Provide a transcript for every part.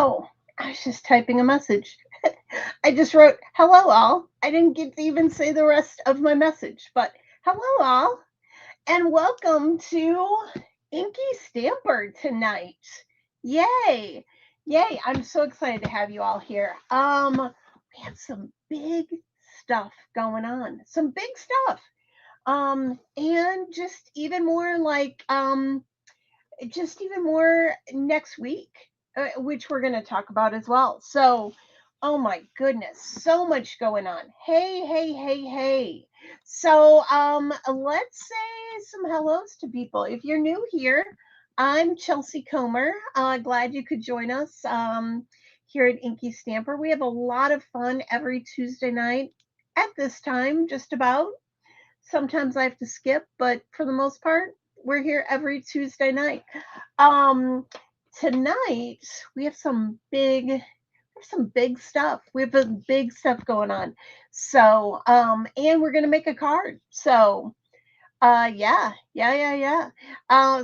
Oh, I was just typing a message. I just wrote, hello, all. I didn't get to even say the rest of my message, but hello, all, and welcome to Inky Stamper tonight. Yay! Yay! I'm so excited to have you all here. We have some big stuff going on. Some big stuff. And just even more next week, which we're going to talk about as well. So, oh my goodness, so much going on. Hey, hey, hey, hey. So, let's say some hellos to people. If you're new here, I'm Chelsea Comer. Glad you could join us here at InkyStamper. We have a lot of fun every Tuesday night at this time, just about. Sometimes I have to skip, but for the most part, we're here every Tuesday night. Um, Tonight we have some big stuff. We have a big stuff going on. So, and we're gonna make a card. So, yeah.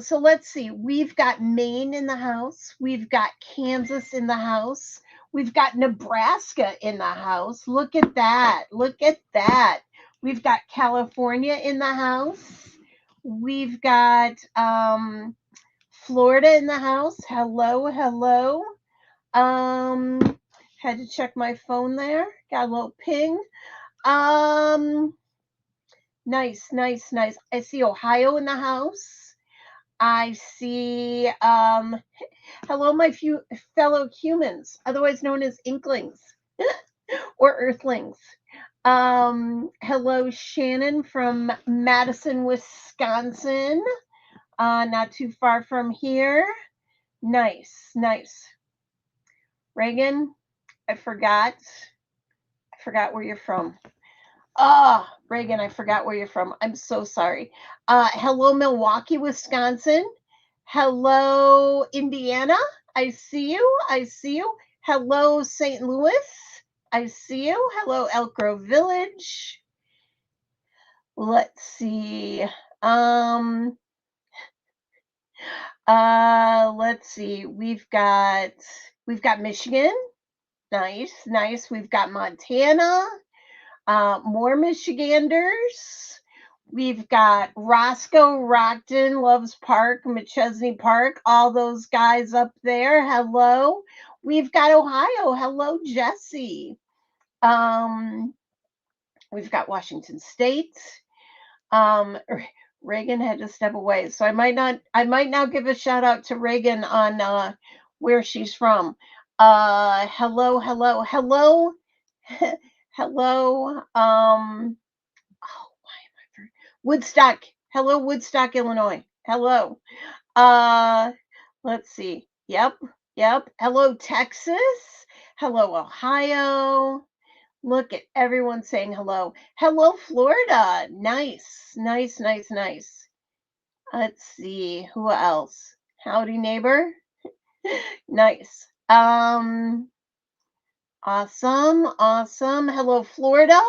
So let's see. We've got Maine in the house. We've got Kansas in the house. We've got Nebraska in the house. Look at that. Look at that. We've got California in the house. We've got Florida in the house. Hello, hello. Um, Had to check my phone there. Got a little ping. Um, nice. I see Ohio in the house. I see hello my few fellow humans, otherwise known as inklings or earthlings. Hello Shannon from Madison, Wisconsin. Not too far from here. Nice. Reagan, I forgot where you're from. Ah, Reagan, I forgot where you're from. I'm so sorry. Hello, Milwaukee, Wisconsin. Hello, Indiana. I see you. Hello, St. Louis. I see you. Hello, Elk Grove Village. Let's see. Um, let's see. We've got Michigan. Nice. We've got Montana. More Michiganders. We've got Roscoe, Rockton, Loves Park, McChesney Park, all those guys up there. Hello. We've got Ohio. Hello, Jesse. Um, we've got Washington State. Um, Reagan had to step away, so I might not give a shout out to Reagan on where she's from. Hello. Hello. Oh, Woodstock. Hello, Woodstock, Illinois. Hello. Uh, let's see. Yep. Hello, Texas. Hello, Ohio. Look at everyone saying hello. Hello, Florida. Nice. Let's see. Who else? Howdy, neighbor. Nice. Awesome. Hello, Florida.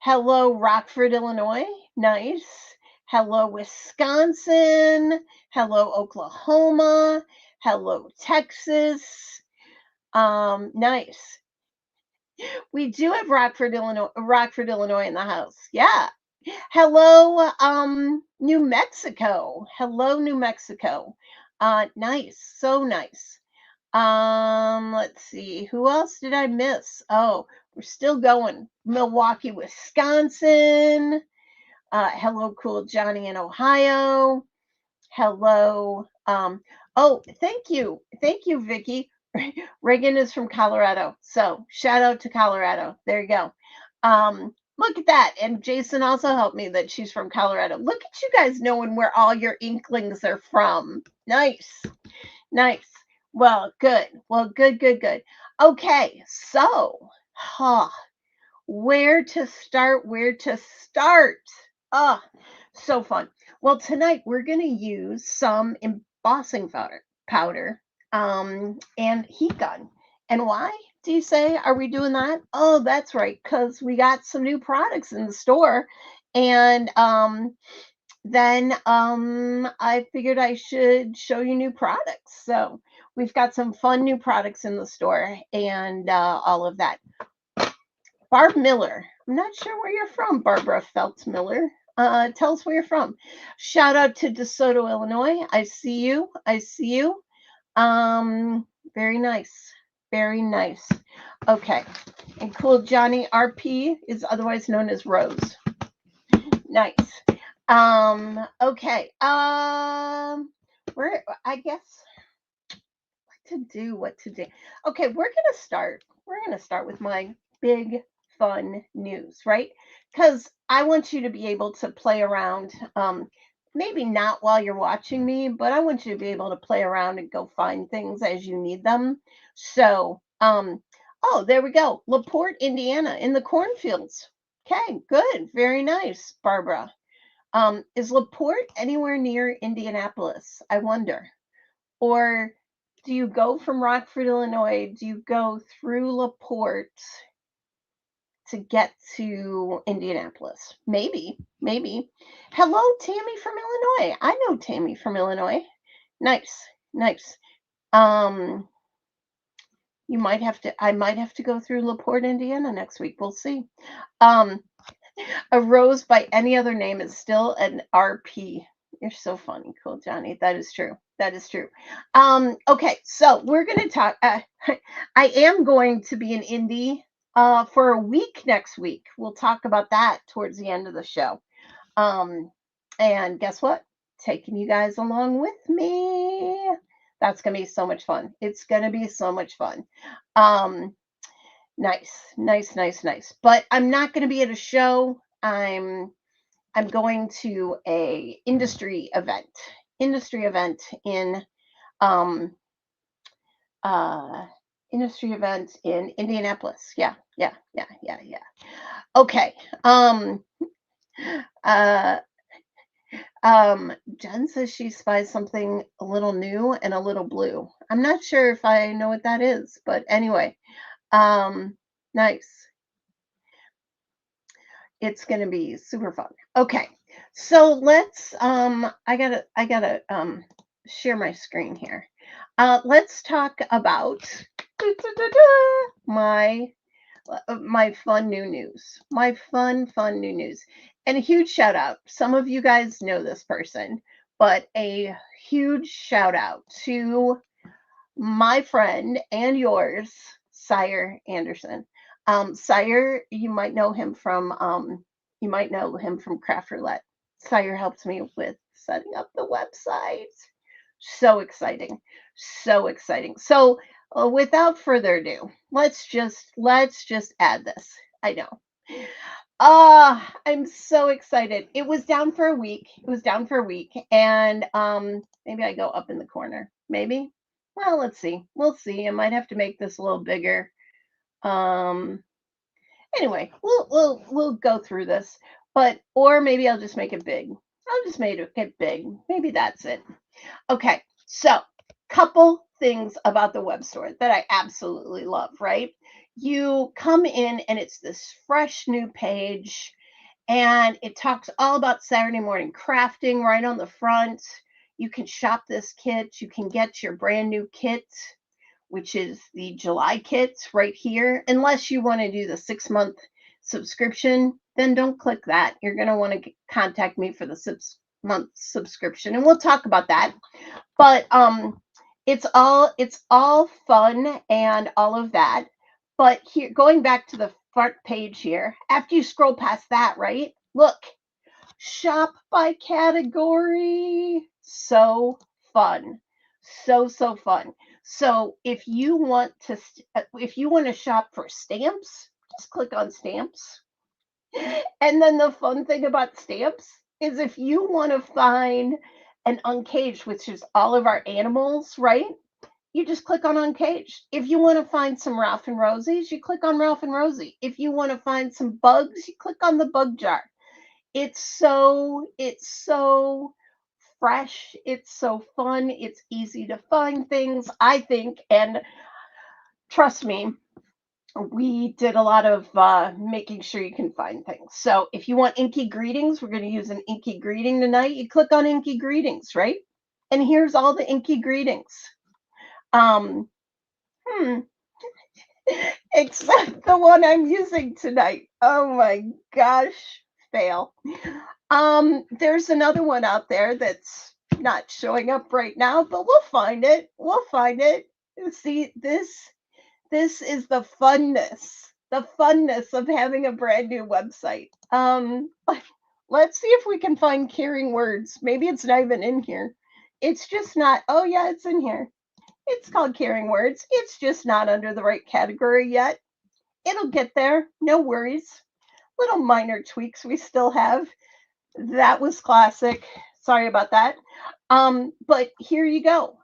Hello, Rockford, Illinois. Nice. Hello, Wisconsin. Hello, Oklahoma. Hello, Texas. Nice. We do have Rockford, Illinois in the house. Yeah. Hello, New Mexico. Hello, New Mexico. Nice. So nice. Let's see. Who else did I miss? Oh, we're still going. Milwaukee, Wisconsin. Hello, cool Johnny in Ohio. Hello. Oh, thank you. Thank you, Vicky. Reagan is from Colorado. So shout out to Colorado. There you go. Look at that. And Jason also helped me that she's from Colorado. Look at you guys knowing where all your inklings are from. Nice. Well, good. Good. Okay, so, where to start? Ah, so fun. Well, tonight we're going to use some embossing powder, and heat gun. And why, do you say, are we doing that? Oh, that's right, because we got some new products in the store, and then I figured I should show you new products. So we've got some fun new products in the store and all of that. Barb Miller. I'm not sure where you're from, Barbara Feltz Miller. Tell us where you're from. Shout out to DeSoto, Illinois. I see you. I see you. Very nice. Very nice. Okay. And cool Johnny RP is otherwise known as Rose. Nice. Okay. Where I guess what to do. Okay, we're gonna start with my big fun news, right? Because I want you to be able to play around. Maybe not while you're watching me, but I want you to be able to play around and go find things as you need them. So, oh, there we go. LaPorte, Indiana, in the cornfields. Okay, good, very nice, Barbara. Is LaPorte anywhere near Indianapolis? I wonder. Or do you go from Rockford, Illinois? Do you go through LaPorte to get to Indianapolis? Maybe, maybe. Hello, Tammy from Illinois. I know Tammy from Illinois. Nice, nice. Um, I might have to go through LaPorte, Indiana next week. We'll see. Um, a rose by any other name is still an RP. You're so funny, cool Johnny. That is true. That is true. Okay, so we're gonna talk. I am going to be in Indy for a week next week. We'll talk about that towards the end of the show. And guess what? Taking you guys along with me. That's gonna be so much fun. It's gonna be so much fun. Um, nice, nice, nice, nice. But I'm not gonna be at a show. I'm going to a industry event in um uh industry event in Indianapolis. Yeah, yeah, yeah, yeah, yeah. Okay. Uh Jen says she spies something a little new and a little blue. I'm not sure if I know what that is, but anyway. Nice. It's going to be super fun. Okay. So let's I got to share my screen here. Let's talk about my my fun new news. My fun new news. And a huge shout out. Some of you guys know this person, but a huge shout out to my friend and yours, Sire Anderson. Sire, you might know him from Craft Roulette. Sire helps me with setting up the website. So exciting, so exciting. So, without further ado, let's just add this. I know. I'm so excited. It was down for a week. It was down for a week, and maybe I go up in the corner. Maybe. Well, let's see. We'll see. I might have to make this a little bigger. Um, anyway, we'll go through this, but or maybe I'll just make it big. I'll just make it big. Maybe that's it. Okay. So, couple things about the web store that I absolutely love. Right? You come in and it's this fresh new page and it talks all about Saturday morning crafting right on the front. You can shop this kit. You can get your brand new kit, which is the July kit right here. Unless you want to do the 6-month subscription, then don't click that. You're going to want to contact me for the 6-month subscription, and we'll talk about that. But it's all fun and all of that. But here, going back to the front page here, after you scroll past that, right? Look, shop by category. So fun. So fun. So if you want to shop for stamps, just click on stamps. And then the fun thing about stamps is if you want to find an uncaged, which is all of our animals, right? You just click on Uncaged. If you want to find some Ralph and Rosie's, you click on Ralph and Rosie. If you want to find some bugs, you click on the bug jar. It's so fresh. It's so fun. It's easy to find things, I think. And trust me, we did a lot of making sure you can find things. So if you want Inky greetings, we're going to use an Inky greeting tonight. You click on Inky greetings, right? And here's all the Inky greetings. Um, hmm, except the one I'm using tonight. Oh my gosh, fail. There's another one out there that's not showing up right now, but we'll find it. We'll find it. See, this is the funness of having a brand new website. Let's see if we can find caring words. Maybe it's not even in here. It's just not. Oh yeah, it's in here. It's called caring words. It's just not under the right category yet. It'll get there. No worries. Little minor tweaks we still have. That was classic. Sorry about that. But here you go.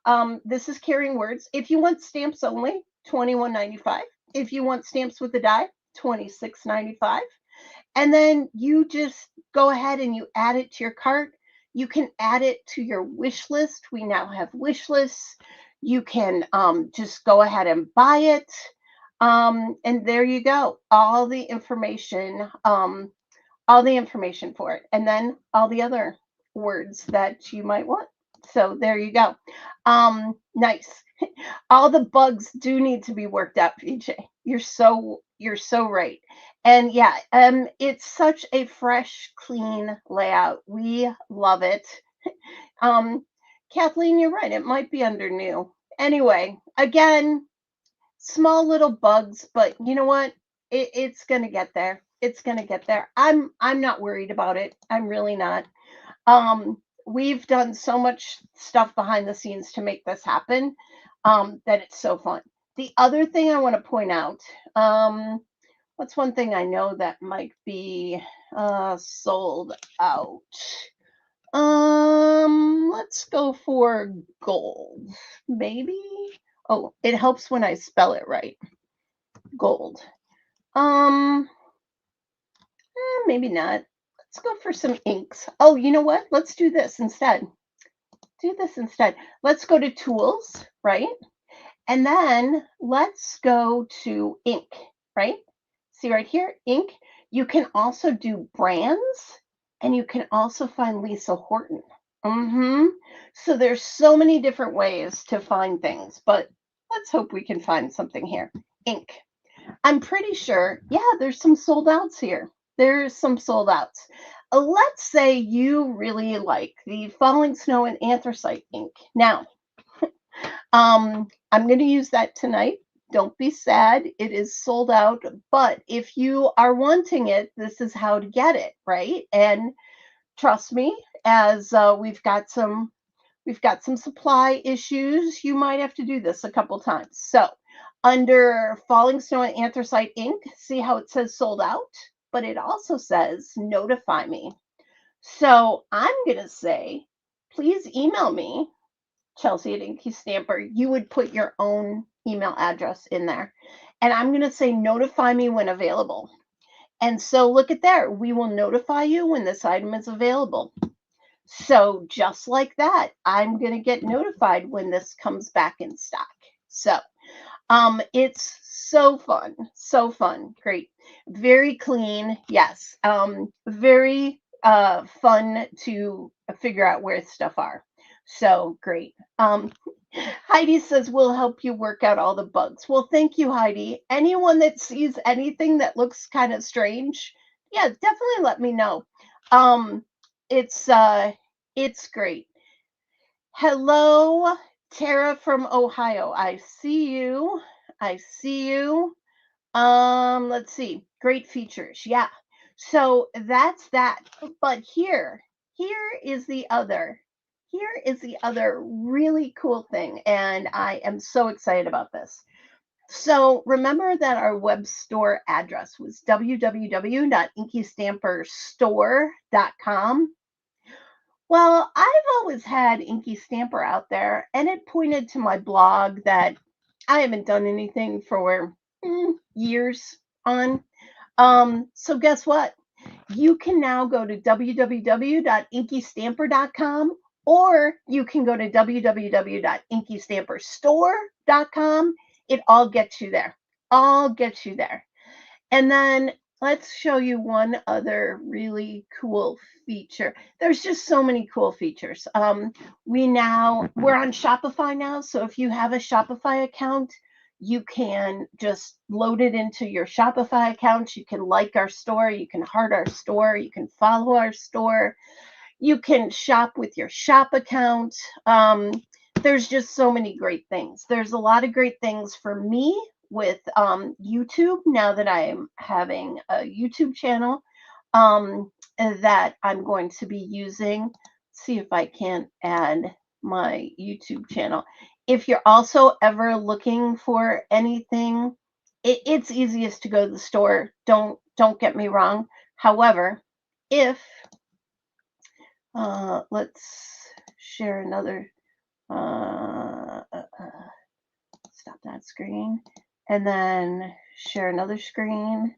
This is caring words. If you want stamps only, $21.95. If you want stamps with a die, $26.95. And then you just go ahead and you add it to your cart. You can add it to your wish list. We now have wish lists. You can just go ahead and buy it. And there you go. All the information for it, and then all the other words that you might want. So there you go. Nice. All the bugs do need to be worked out, VJ. You're so right. And yeah, it's such a fresh, clean layout. We love it. Um, Kathleen, you're right. It might be under new. Anyway, again, small little bugs, but you know what? It's gonna get there. It's gonna get there. I'm not worried about it. I'm really not. We've done so much stuff behind the scenes to make this happen, that it's so fun. The other thing I want to point out, what's one thing I know that might be sold out? Let's go for gold, maybe. Oh, it helps when I spell it right. Gold. Um, maybe not. Let's go for some inks. Oh, you know what? Let's do this instead. Let's go to tools, right? And then let's go to ink, right? See right here, ink. You can also do brands, and you can also find Lisa Horton. So there's so many different ways to find things, but let's hope we can find something here. Ink. I'm pretty sure, yeah, there's some sold outs here. There's some sold outs. Let's say you really like the falling snow and anthracite ink. Now, I'm going to use that tonight. Don't be sad. It is sold out. But if you are wanting it, this is how to get it, right? And trust me, as we've got some supply issues. You might have to do this a couple times. So under falling snow and anthracite ink, see how it says sold out, but it also says notify me. So I'm going to say, please email me, Chelsea at InkyStamper. You would put your own email address in there. And I'm going to say notify me when available. And so look at there. We will notify you when this item is available. So just like that, I'm going to get notified when this comes back in stock. So it's so fun, great, very clean. Yes, very fun to figure out where stuff are. So great. Heidi says we'll help you work out all the bugs. Well, thank you, Heidi. Anyone that sees anything that looks kind of strange, yeah, definitely let me know. It's great. Hello, Tara from Ohio. I see you. I see you. Let's see. Great features. Yeah. So that's that. But here is the other. Here is the other really cool thing, and I am so excited about this. So remember that our web store address was www.inkystamperstore.com. Well, I've always had InkyStamper out there, and it pointed to my blog that I haven't done anything for years on. So guess what? You can now go to www.inkystamper.com, or you can go to www.inkystamperstore.com. It all gets you there. all gets you there. And then let's show you one other really cool feature. There's just so many cool features. We're on Shopify now, so if you have a Shopify account, you can just load it into your Shopify account. You can like our store, you can heart our store, you can follow our store, you can shop with your shop account. There's just so many great things. There's a lot of great things for me with YouTube now that I am having a YouTube channel that I'm going to be using. See if I can add my YouTube channel. If you're also ever looking for anything, it's easiest to go to the store. Don't get me wrong. However, if let's share another. Stop that screen, and then share another screen.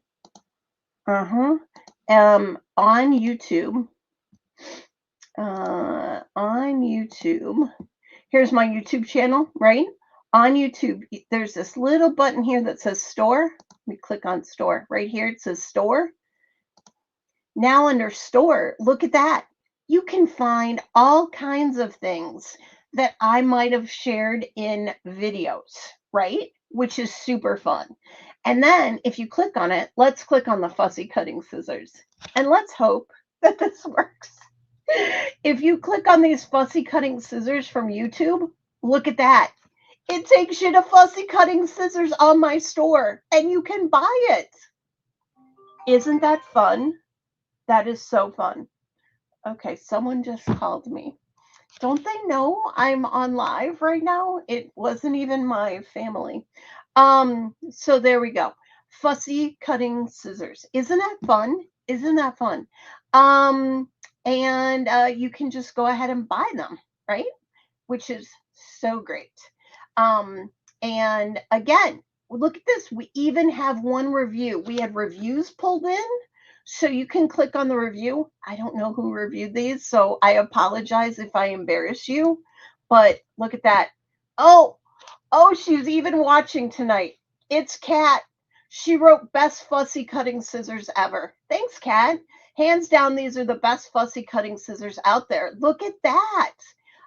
On YouTube. On YouTube. Here's my YouTube channel, right? On YouTube, there's this little button here that says store. We click on store. Right here, it says store. Now under store, look at that. You can find all kinds of things that I might have shared in videos, right? Which is super fun. And then if you click on it, let's click on the fussy cutting scissors. And let's hope that this works. If you click on these fussy cutting scissors from YouTube, look at that. It takes you to fussy cutting scissors on my store, and you can buy it. Isn't that fun? That is so fun. Okay, someone just called me. Don't they know I'm on live right now? It wasn't even my family. So there we go. Fussy cutting scissors. Isn't that fun? Isn't that fun? And you can just go ahead and buy them, right? Which is so great. And again, look at this. We even have one review. We had reviews pulled in. So you can click on the review. I don't know who reviewed these, so I apologize if I embarrass you. But look at that. Oh, she's even watching tonight. It's Kat. She wrote best fussy cutting scissors ever. Thanks, Kat. Hands down, these are the best fussy cutting scissors out there. Look at that.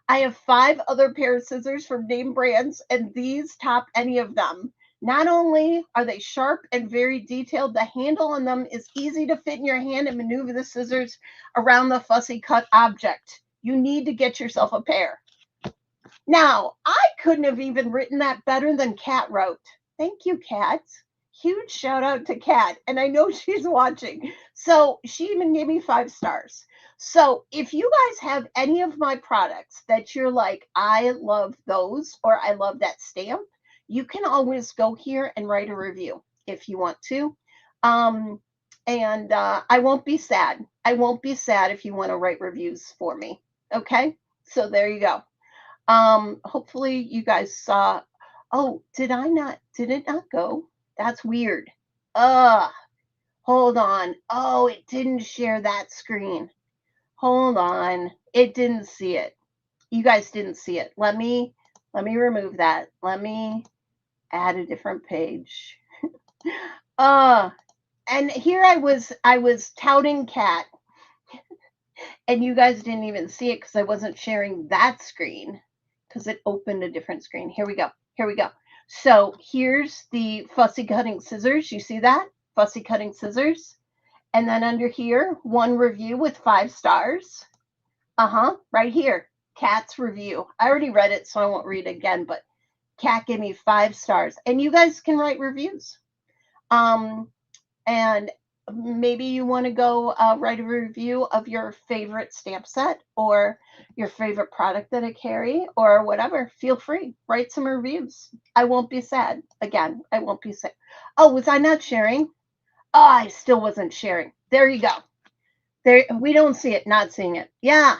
I have 5 other pair of scissors from name brands, and these top any of them. Not only are they sharp and very detailed, the handle on them is easy to fit in your hand and maneuver the scissors around the fussy cut object. You need to get yourself a pair. Now, I couldn't have even written that better than Kat wrote. Thank you, Kat. Huge shout out to Kat, and I know she's watching. So she even gave me 5 stars. So if you guys have any of my products that you're like, I love those, or I love that stamp, you can always go here and write a review if you want to. And I won't be sad. I won't be sad if you want to write reviews for me. Okay? So there you go. Hopefully you guys saw. Oh, did it not go? That's weird. Hold on. Oh, it didn't share that screen. Hold on. It didn't see it. You guys didn't see it. Let me remove that. Let me add a different page. And here I was touting Kat, and you guys didn't even see it because I wasn't sharing that screen because it opened a different screen. Here we go. So here's the fussy cutting scissors. You see that? Fussy cutting scissors. And then under here, one review with 5 stars. Right here, Kat's review. I already read it, so I won't read it again, but Kat gave me 5 stars. And you guys can write reviews. And maybe you want to go write a review of your favorite stamp set or your favorite product that I carry or whatever. Feel free. Write some reviews. I won't be sad. Again, I won't be sad. Oh, was I not sharing? Oh, I still wasn't sharing. There you go. There, we don't see it, not seeing it. Yeah.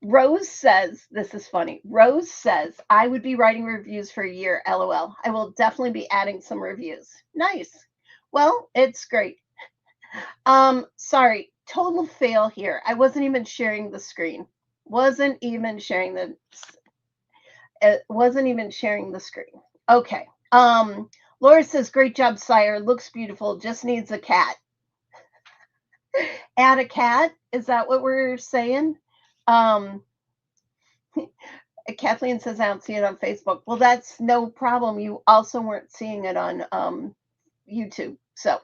Rose says, this is funny. Rose says, I would be writing reviews for a year, LOL. I will definitely be adding some reviews. Nice. Well, it's great. Sorry, total fail here. I wasn't even sharing the screen. Wasn't even sharing the screen. Okay. Laura says, great job, sire. Looks beautiful. Just needs a cat. Add a cat? Is that what we're saying? Kathleen says, I don't see it on Facebook. Well, that's no problem. You also weren't seeing it on YouTube. So,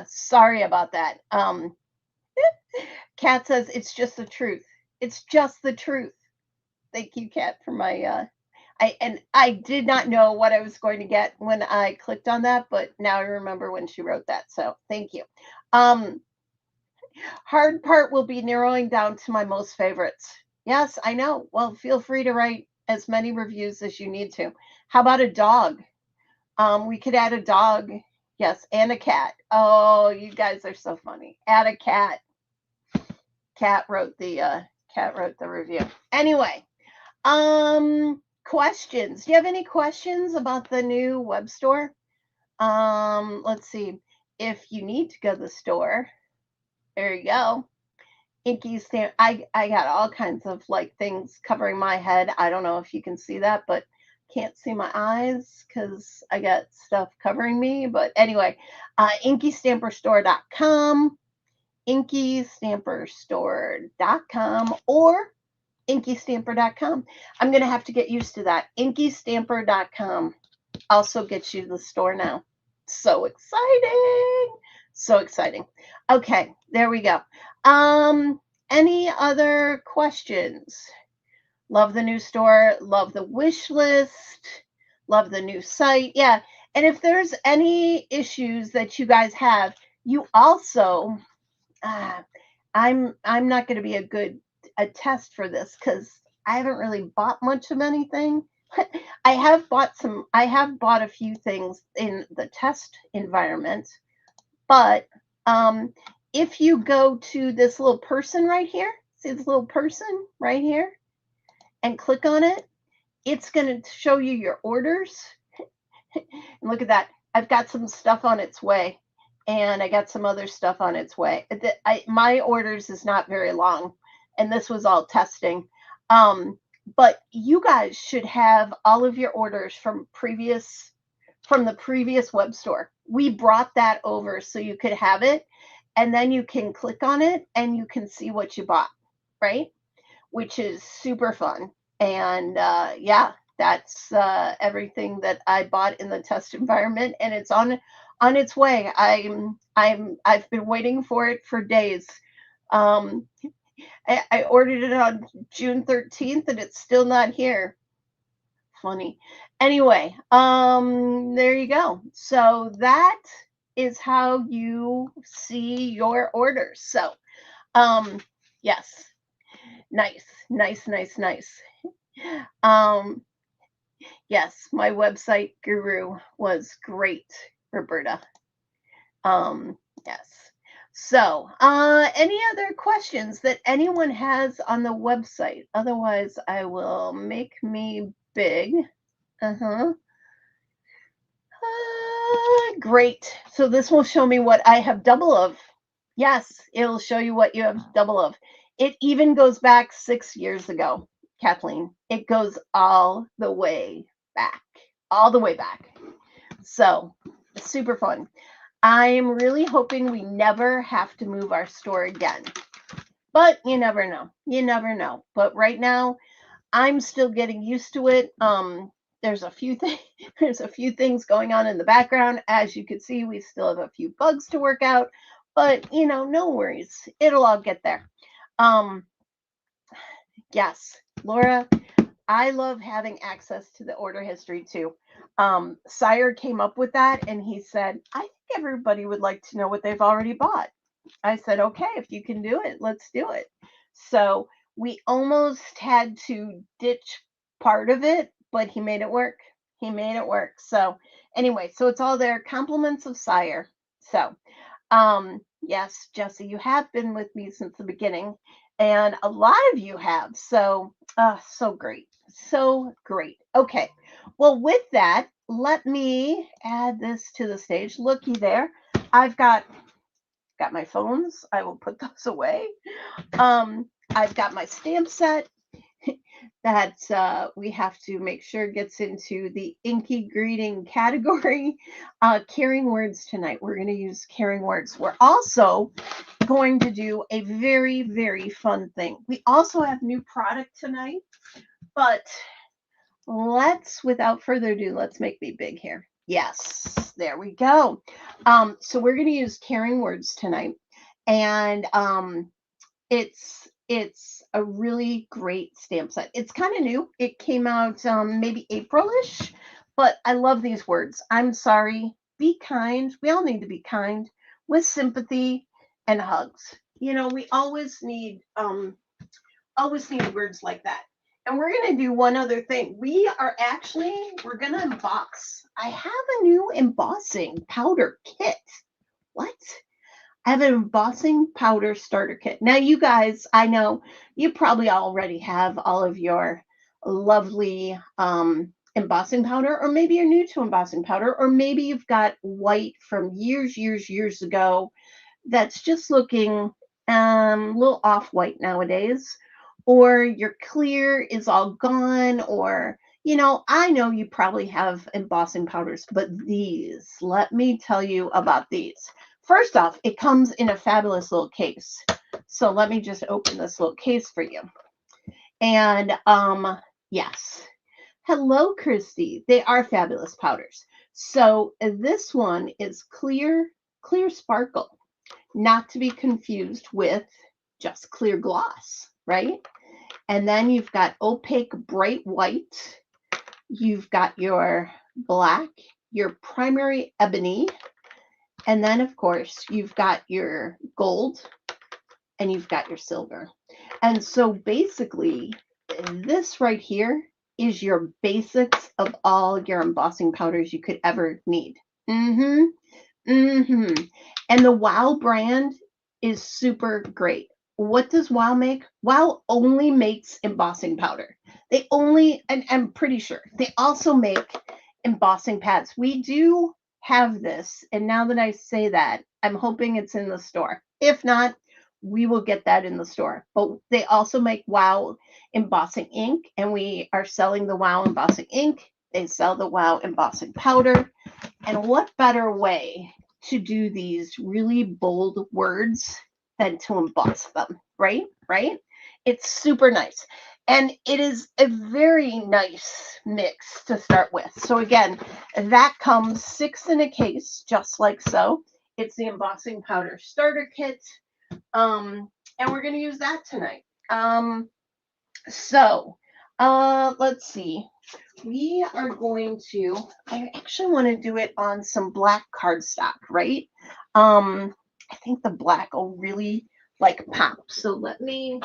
sorry about that. Kat says, it's just the truth. It's just the truth. Thank you, Kat, for my I did not know what I was going to get when I clicked on that, but now I remember when she wrote that. So thank you. Hard part will be narrowing down to my most favorites. Yes, I know. Well, feel free to write as many reviews as you need to. How about a dog? We could add a dog. Yes, and a cat. Oh, you guys are so funny. Add a cat. Cat wrote the review. Anyway, questions. Do you have any questions about the new web store? Let's see. If you need to go to the store, there you go. InkyStamper. I got all kinds of like things covering my head. I don't know if you can see that, but can't see my eyes because I got stuff covering me. But anyway, InkyStamperStore.com, InkyStamperStore.com, or InkyStamper.com. I'm going to have to get used to that. InkyStamper.com also gets you to the store now. So exciting. So exciting. Okay, there we go. Any other questions? Love the new store. Love the wish list. Love the new site. Yeah. And if there's any issues that you guys have, you also, I'm not going to be a test for this because I haven't really bought much of anything. I have bought a few things in the test environment, but if you go to this little person right here, see this little person right here, and click on it, it's going to show you your orders. And look at that. I've got some stuff on its way, and I got some other stuff on its way. My orders is not very long, and this was all testing. But you guys should have all of your orders from the previous web store. We brought that over so you could have it, and then you can click on it and you can see what you bought, right? Which is super fun. And yeah, that's everything that I bought in the test environment, and it's on its way. I've been waiting for it for days. I ordered it on June 13th and it's still not here. Funny. Anyway, there you go. So that is how you see your orders. So, yes. Nice. Yes, my website guru was great, Roberta. Yes. So, any other questions that anyone has on the website? Otherwise, I will make me big. Great. So this will show me what I have double of. Yes, it'll show you what you have double of. It even goes back 6 years ago, Kathleen. It goes all the way back. All the way back. So, it's super fun. I'm really hoping we never have to move our store again. But you never know. You never know. But right now, I'm still getting used to it. There's a few things going on in the background. As you can see, we still have a few bugs to work out, but no worries. It'll all get there. Yes, Laura, I love having access to the order history too. Sire came up with that and he said, I think everybody would like to know what they've already bought. I said, okay, if you can do it, let's do it. So we almost had to ditch part of it, but he made it work. He made it work. So anyway, so it's all there. Compliments of Sire. So yes, Jesse, you have been with me since the beginning, and a lot of you have. So so great. So great. Okay. Well, with that, let me add this to the stage. Looky there. I've got my phones. I will put those away. I've got my stamp set. that we have to make sure gets into the inky greeting category. Caring words tonight. We're going to use caring words. We're also going to do a very, very fun thing. We also have new product tonight, but without further ado, let's make me big here. Yes, there we go. So we're going to use caring words tonight, and it's a really great stamp set. It's kind of new. It came out maybe Aprilish, but I love these words. I'm sorry. Be kind. We all need to be kind with sympathy and hugs. You know, we always need words like that. And we're going to do one other thing. We're going to emboss. I have a new embossing powder kit. What? I have an embossing powder starter kit. Now, you guys, I know you probably already have all of your lovely embossing powder, or maybe you're new to embossing powder, or maybe you've got white from years ago that's just looking a little off-white nowadays, or your clear is all gone, or I know you probably have embossing powders, but let me tell you about these. First off, it comes in a fabulous little case. So let me just open this little case for you. And yes. Hello, Christy. They are fabulous powders. So this one is clear sparkle, not to be confused with just clear gloss, right? And then you've got opaque bright white. You've got your black, your primary ebony, and then, of course, you've got your gold and you've got your silver. And so basically, this right here is your basics of all your embossing powders you could ever need. And the Wow brand is super great. What does Wow make? Wow only makes embossing powder. And I'm pretty sure, they also make embossing pads. We do have this, and now that I say that, I'm hoping it's in the store. If not, we will get that in the store. But they also make Wow embossing ink, and we are selling the Wow embossing ink. They sell the Wow embossing powder. And what better way to do these really bold words than to emboss them, right? It's super nice. And it is a very nice mix to start with. So again, that comes 6 in a case, just like so. It's the embossing powder starter kit. And we're going to use that tonight. Let's see. We are going to, I actually want to do it on some black cardstock, right? I think the black will really pop. So let me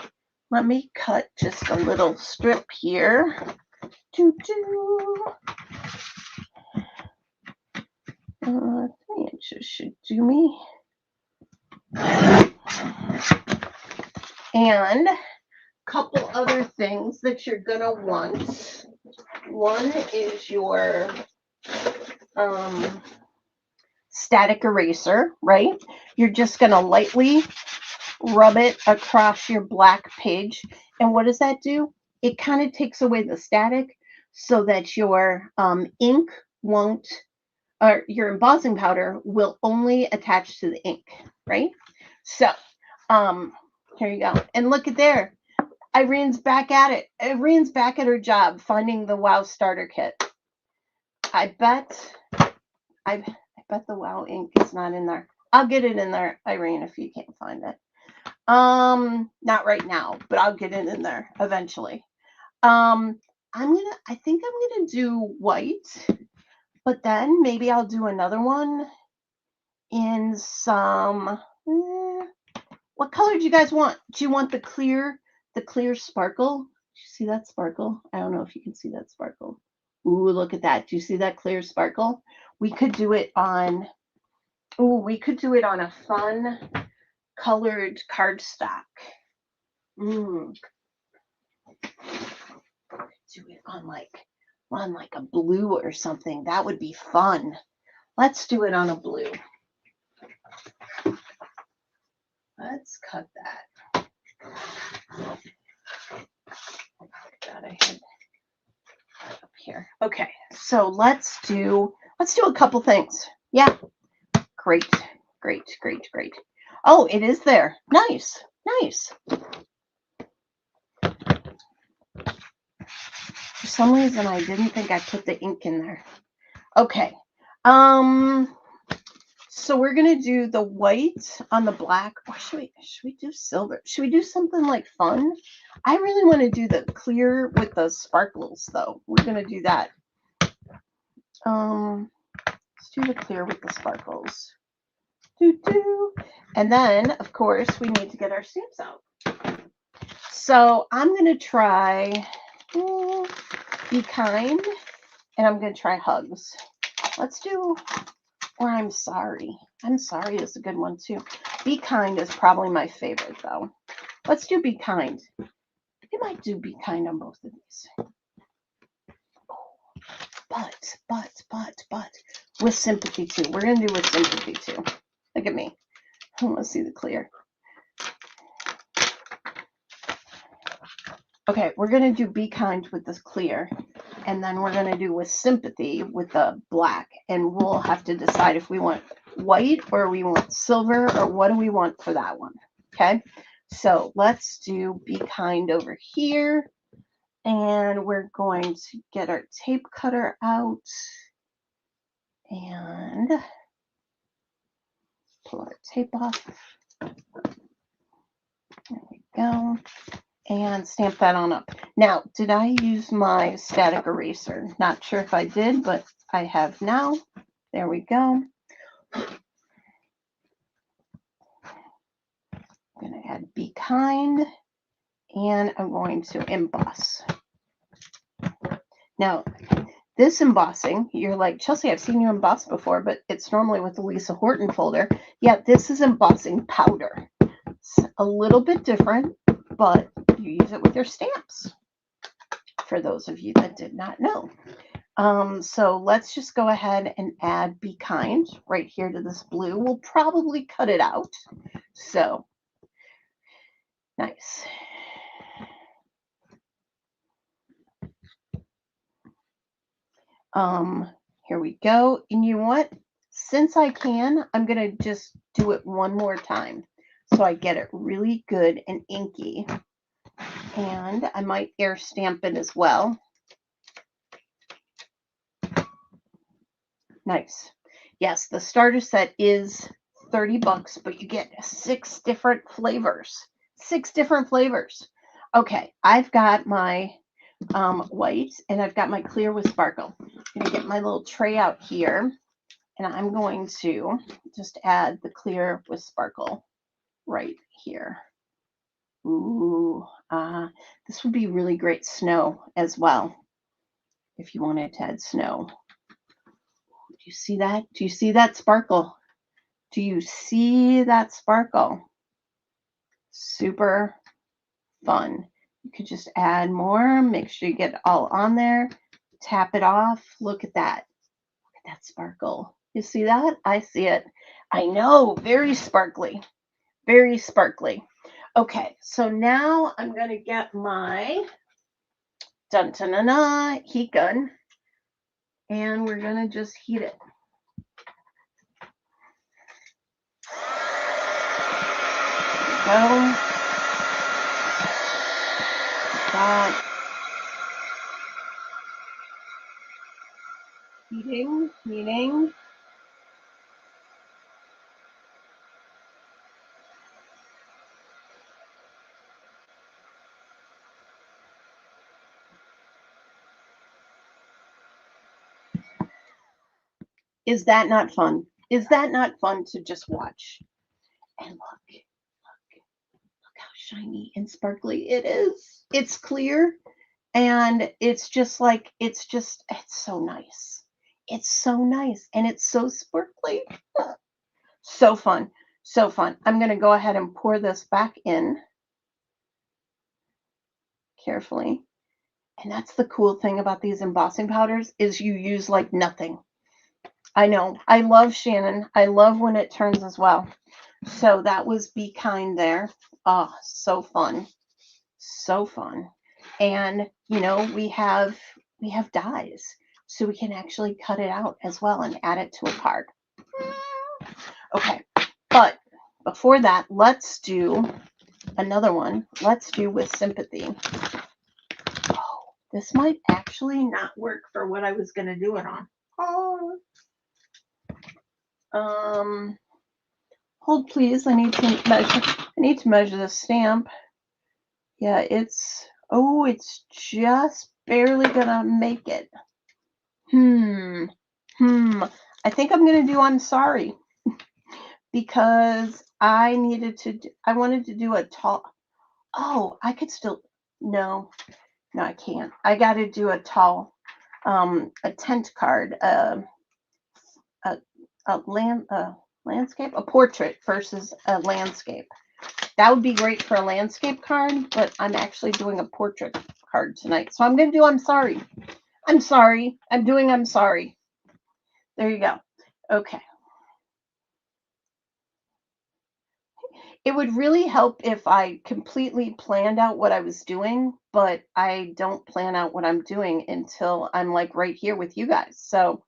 cut just a little strip here. I think it just should do me. And a couple other things that you're gonna want. One is your static eraser, right? You're just gonna lightly rub it across your black page. And what does that do? It kind of takes away the static so that your ink won't, or your embossing powder will only attach to the ink, right? So here you go. And look at there. Irene's back at it. Irene's back at her job finding the Wow starter kit. I bet the Wow ink is not in there. I'll get it in there, Irene, if you can't find it. Not right now, but I'll get it in there eventually. I think I'm gonna do white, but then maybe I'll do another one in some. What color do you guys want? Do you want the clear sparkle? Do you see that sparkle? I don't know if you can see that sparkle. Ooh, look at that. Do you see that clear sparkle? We could do it on. Ooh, we could do it on a fun colored cardstock. Do it on like a blue or something. That would be fun. Let's do it on a blue. Let's cut that. God, I had up here. Okay, so let's do a couple things. Yeah, great, great, great, great. Oh, it is there. Nice, nice. For some reason, I didn't think I put the ink in there. Okay. So we're gonna do the white on the black. Or should we do silver? Should we do something like fun? I really want to do the clear with the sparkles, though. We're gonna do that. Let's do the clear with the sparkles. And then, of course, we need to get our stamps out. So I'm gonna try Be Kind, and I'm gonna try Hugs. Let's do, or I'm Sorry. I'm Sorry is a good one too. Be Kind is probably my favorite though. Let's do Be Kind. I might do Be Kind on both of these. But with Sympathy too. We're gonna do with Sympathy too. Look at me. I want to see the clear. Okay, we're gonna do Be Kind with this clear, and then we're gonna do with Sympathy with the black, and we'll have to decide if we want white or we want silver or what do we want for that one. Okay, so let's do Be Kind over here, and we're going to get our tape cutter out and pull our tape off. There we go. And stamp that on up. Now, did I use my static eraser? Not sure if I did, but I have now. There we go. I'm going to add Be Kind, and I'm going to emboss. Now, this embossing, you're like, Chelsea, I've seen you emboss before, but it's normally with the Lisa Horton folder. Yeah, this is embossing powder. It's a little bit different, but you use it with your stamps, for those of you that did not know. So let's just go ahead and add Be Kind right here to this blue. We'll probably cut it out. So nice. Here we go. And you know what? Since I can, I'm going to just do it one more time so I get it really good and inky. And I might air stamp it as well. Nice. Yes, the starter set is $30, but you get 6 different flavors. 6 different flavors. Okay, I've got my white and I've got my clear with sparkle. I'm going to get my little tray out here, and I'm going to just add the clear with sparkle right here. Ooh, this would be really great snow as well if you wanted to add snow. Do you see that? Do you see that sparkle? Do you see that sparkle? Super fun. You could just add more, make sure you get it all on there, tap it off. Look at that. Look at that sparkle. You see that? I see it. I know, very sparkly. Very sparkly. Okay, so now I'm going to get my dun-dun-dun-dun heat gun, and we're going to just heat it. Go. That. Heating, heating. Is that not fun? Is that not fun to just watch? And look how shiny and sparkly it is. It's clear, and it's just like, it's so nice. It's so nice, and it's so sparkly. So fun, so fun. I'm going to go ahead and pour this back in carefully. And that's the cool thing about these embossing powders, is you use like nothing. I know. I love Shannon. I love when it turns as well. So that was Be Kind there. Oh, so fun. So fun. And you know, we have dies, so we can actually cut it out as well and add it to a card. Okay, but before that, let's do another one. Let's do with sympathy. Oh, this might actually not work for what I was going to do it on. Oh. Hold please. I need to measure the stamp. Yeah, it's just barely gonna make it. I think I'm gonna do I'm sorry because I wanted to do a tall. Oh, I could still no, I can't. I got to do a tall, a tent card, a landscape, a portrait versus a landscape. That would be great for a landscape card, but I'm actually doing a portrait card tonight. So I'm going to do I'm sorry. I'm sorry. I'm doing I'm sorry. There you go. Okay. It would really help if I completely planned out what I was doing, but I don't plan out what I'm doing until I'm like right here with you guys. So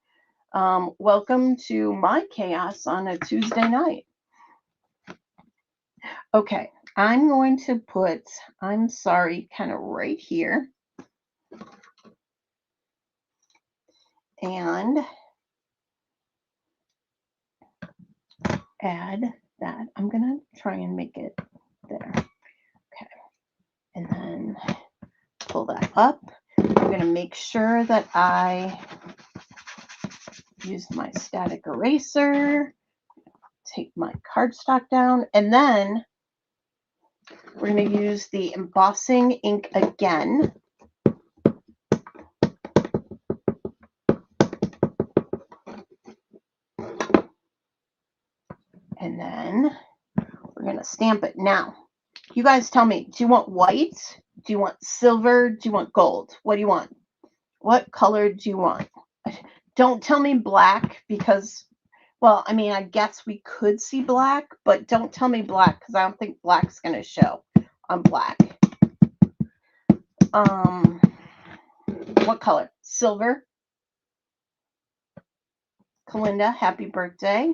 welcome to my chaos on a Tuesday night. Okay, I'm going to put I'm sorry kind of right here. And add that. I'm going to try and make it there. Okay. And then pull that up. I'm going to make sure that I use my static eraser, take my cardstock down, and then we're going to use the embossing ink again. And then we're going to stamp it. Now, you guys tell me, do you want white? Do you want silver? Do you want gold? What do you want? What color do you want? Don't tell me black because, well, I mean, I guess we could see black, but don't tell me black because I don't think black's going to show on black. What color? Silver. Kalinda, happy birthday.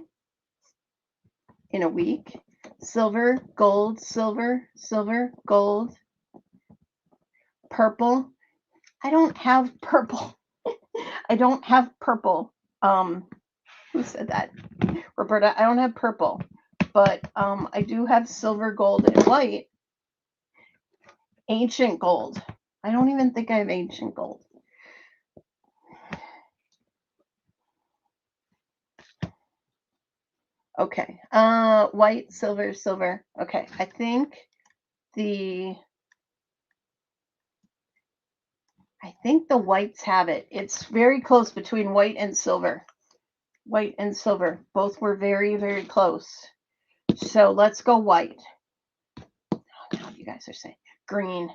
In a week. Silver, gold, silver, silver, gold. Purple. I don't have purple. I don't have purple. Who said that? Roberta, I don't have purple, but I do have silver, gold, and white. Ancient gold. I don't even think I have ancient gold. Okay. White, silver, silver. Okay. I think the whites have it. It's very close between white and silver. White and silver. Both were very, very close. So let's go white. Oh, God, you guys are saying green.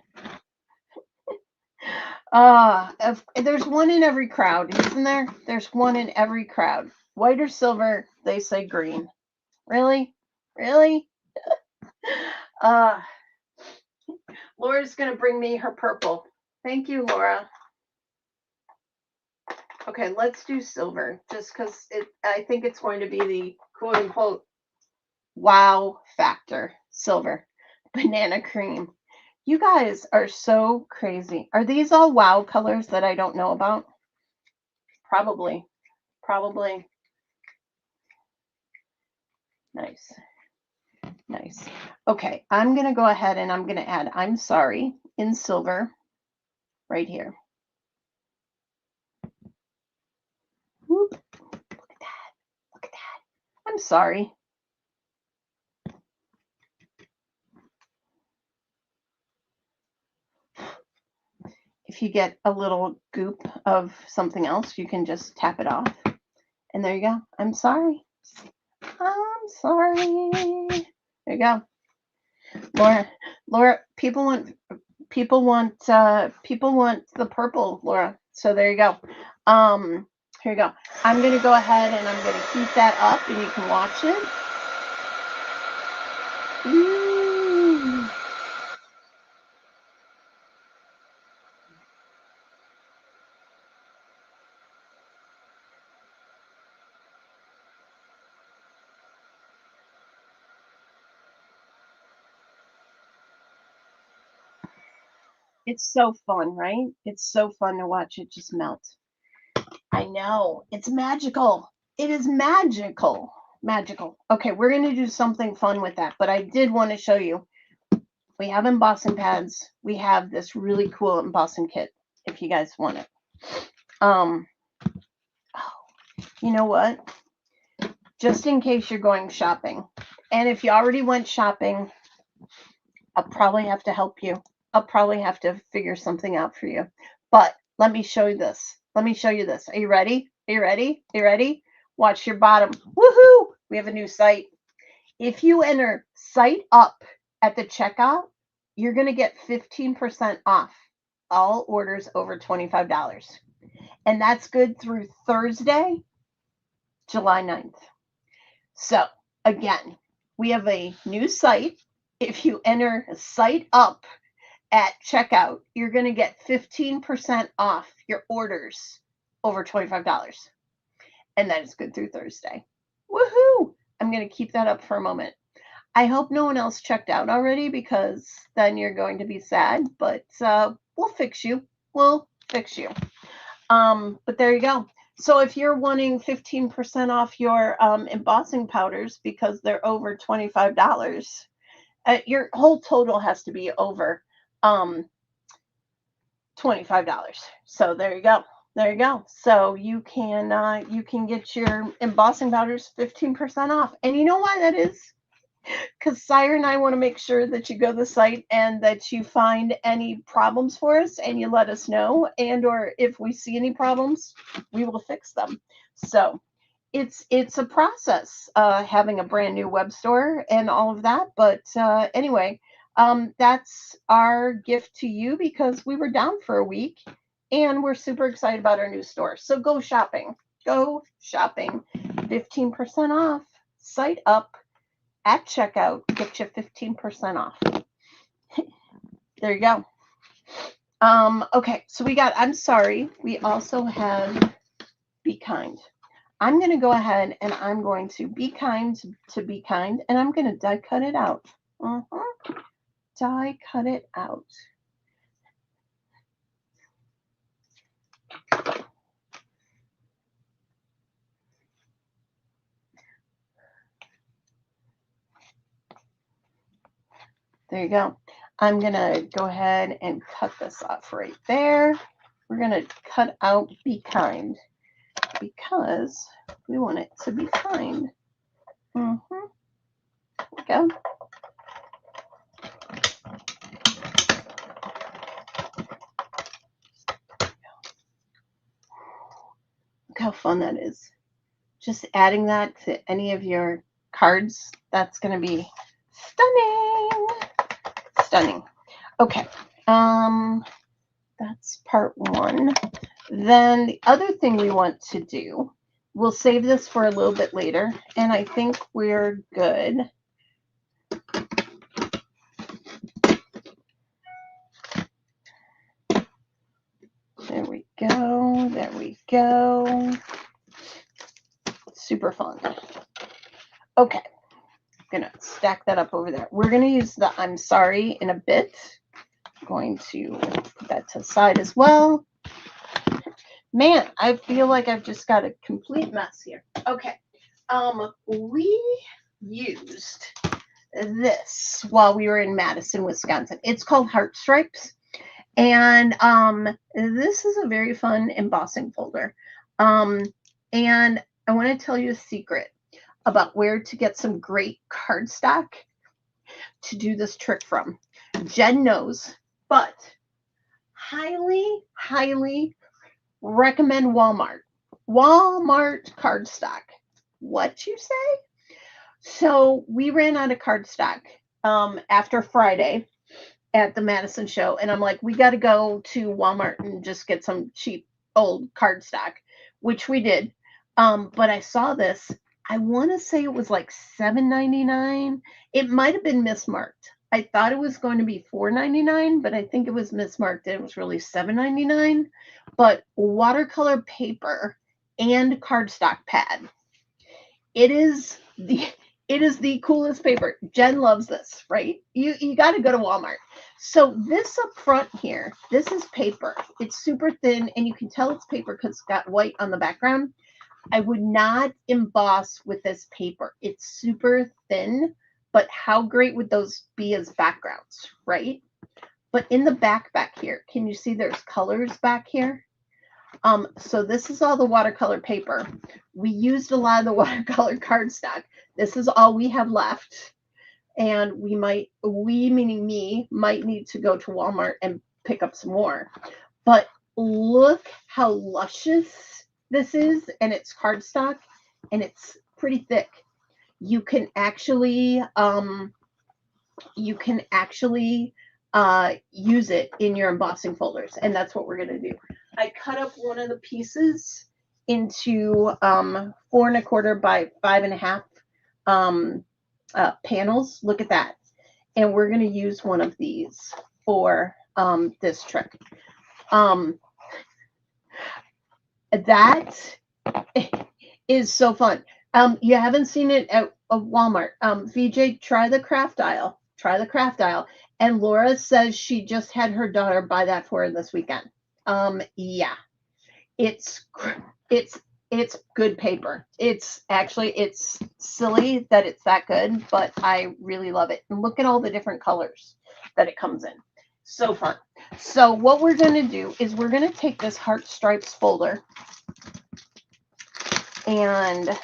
There's one in every crowd, isn't there? There's one in every crowd. White or silver, they say green. Really? Really? Laura's going to bring me her purple. Thank you, Laura. Okay, let's do silver, just because I think it's going to be the quote-unquote wow factor. Silver. Banana cream. You guys are so crazy. Are these all wow colors that I don't know about? Probably. Probably. Nice. Nice. Okay, I'm going to go ahead and I'm going to add I'm sorry in silver right here. Whoop. Look at that. Look at that. I'm sorry. If you get a little goop of something else, you can just tap it off. And there you go. I'm sorry. I'm sorry. There you go. Laura, people want the purple, Laura. So there you go. Here you go. I'm going to go ahead and I'm going to heat that up and you can watch it. Ooh. It's so fun, right? It's so fun to watch it just melt. I know. It's magical. It is magical. Magical. Okay, we're going to do something fun with that, but I did want to show you. We have embossing pads. We have this really cool embossing kit if you guys want it. Oh, you know what? Just in case you're going shopping. And if you already went shopping, I'll probably have to help you. I'll probably have to figure something out for you. But let me show you this. Let me show you this. Are you ready? Are you ready? Are you ready? Watch your bottom. Woohoo! We have a new site. If you enter site up at the checkout, you're going to get 15% off all orders over $25. And that's good through Thursday, July 9th. So, again, we have a new site. If you enter site up at checkout, you're going to get 15% off your orders over $25. And that is good through Thursday. Woohoo! I'm going to keep that up for a moment. I hope no one else checked out already because then you're going to be sad, but we'll fix you. We'll fix you. But there you go. So if you're wanting 15% off your embossing powders because they're over $25, your whole total has to be over $25. So there you go. There you go. So you can get your embossing powders 15% off. And you know why that is? Because Sire and I want to make sure that you go to the site and that you find any problems for us and you let us know. And or if we see any problems, we will fix them. So it's a process having a brand new web store and all of that. But anyway, that's our gift to you because we were down for a week and we're super excited about our new store. So go shopping. Go shopping. 15% off. Site up at checkout. Get you 15% off. There you go. Okay, so we got I'm sorry. We also have Be Kind. I'm going to go ahead and I'm going to be kind to Be Kind, and I'm going to die cut it out. Die cut it out. There you go. I'm going to go ahead and cut this off right there. We're going to cut out Be Kind because we want it to be kind. There we go. Look how fun that is. Just adding that to any of your cards, that's going to be stunning. Stunning. Okay. That's part one. Then the other thing we want to do, we'll save this for a little bit later, and I think we're good. There we go. There we go. Super fun. Okay. I'm going to stack that up over there. We're going to use the I'm sorry in a bit. I'm going to put that to the side as well. Man, I feel like I've just got a complete mess here. Okay. We used this while we were in Madison, Wisconsin. It's called Heart Stripes. And this is a very fun embossing folder. And I want to tell you a secret about where to get some great cardstock to do this trick from. Jen knows, but highly, highly recommend Walmart. Walmart cardstock. What you say? So we ran out of cardstock after Friday at the Madison show, and I'm like, we got to go to Walmart and just get some cheap old cardstock, which we did. But I saw this. I want to say it was like $7.99. It might have been mismarked. I thought it was going to be $4.99, but I think it was mismarked and it was really $7.99. But watercolor paper and cardstock pad. It is It is the coolest paper. Jen loves this, right? You got to go to Walmart. So this up front here, this is paper. It's super thin, and you can tell it's paper because it's got white on the background. I would not emboss with this paper. It's super thin, but how great would those be as backgrounds, right? But in the back here, can you see there's colors back here? So this is all the watercolor paper. We used a lot of the watercolor cardstock. This is all we have left. And we meaning me, might need to go to Walmart and pick up some more. But look how luscious this is, and it's cardstock, and it's pretty thick. You can actually use it in your embossing folders, and that's what we're going to do. I cut up one of the pieces into 4 1/4 by 5 1/2 panels. Look at that. And we're going to use one of these for this trick. That is so fun. You haven't seen it at Walmart. VJ, try the craft aisle. Try the craft aisle. And Laura says she just had her daughter buy that for her this weekend. Yeah, it's good paper. It's silly that it's that good, but I really love it. And look at all the different colors that it comes in. So fun. So what we're going to do is we're going to take this Heart Stripes folder, and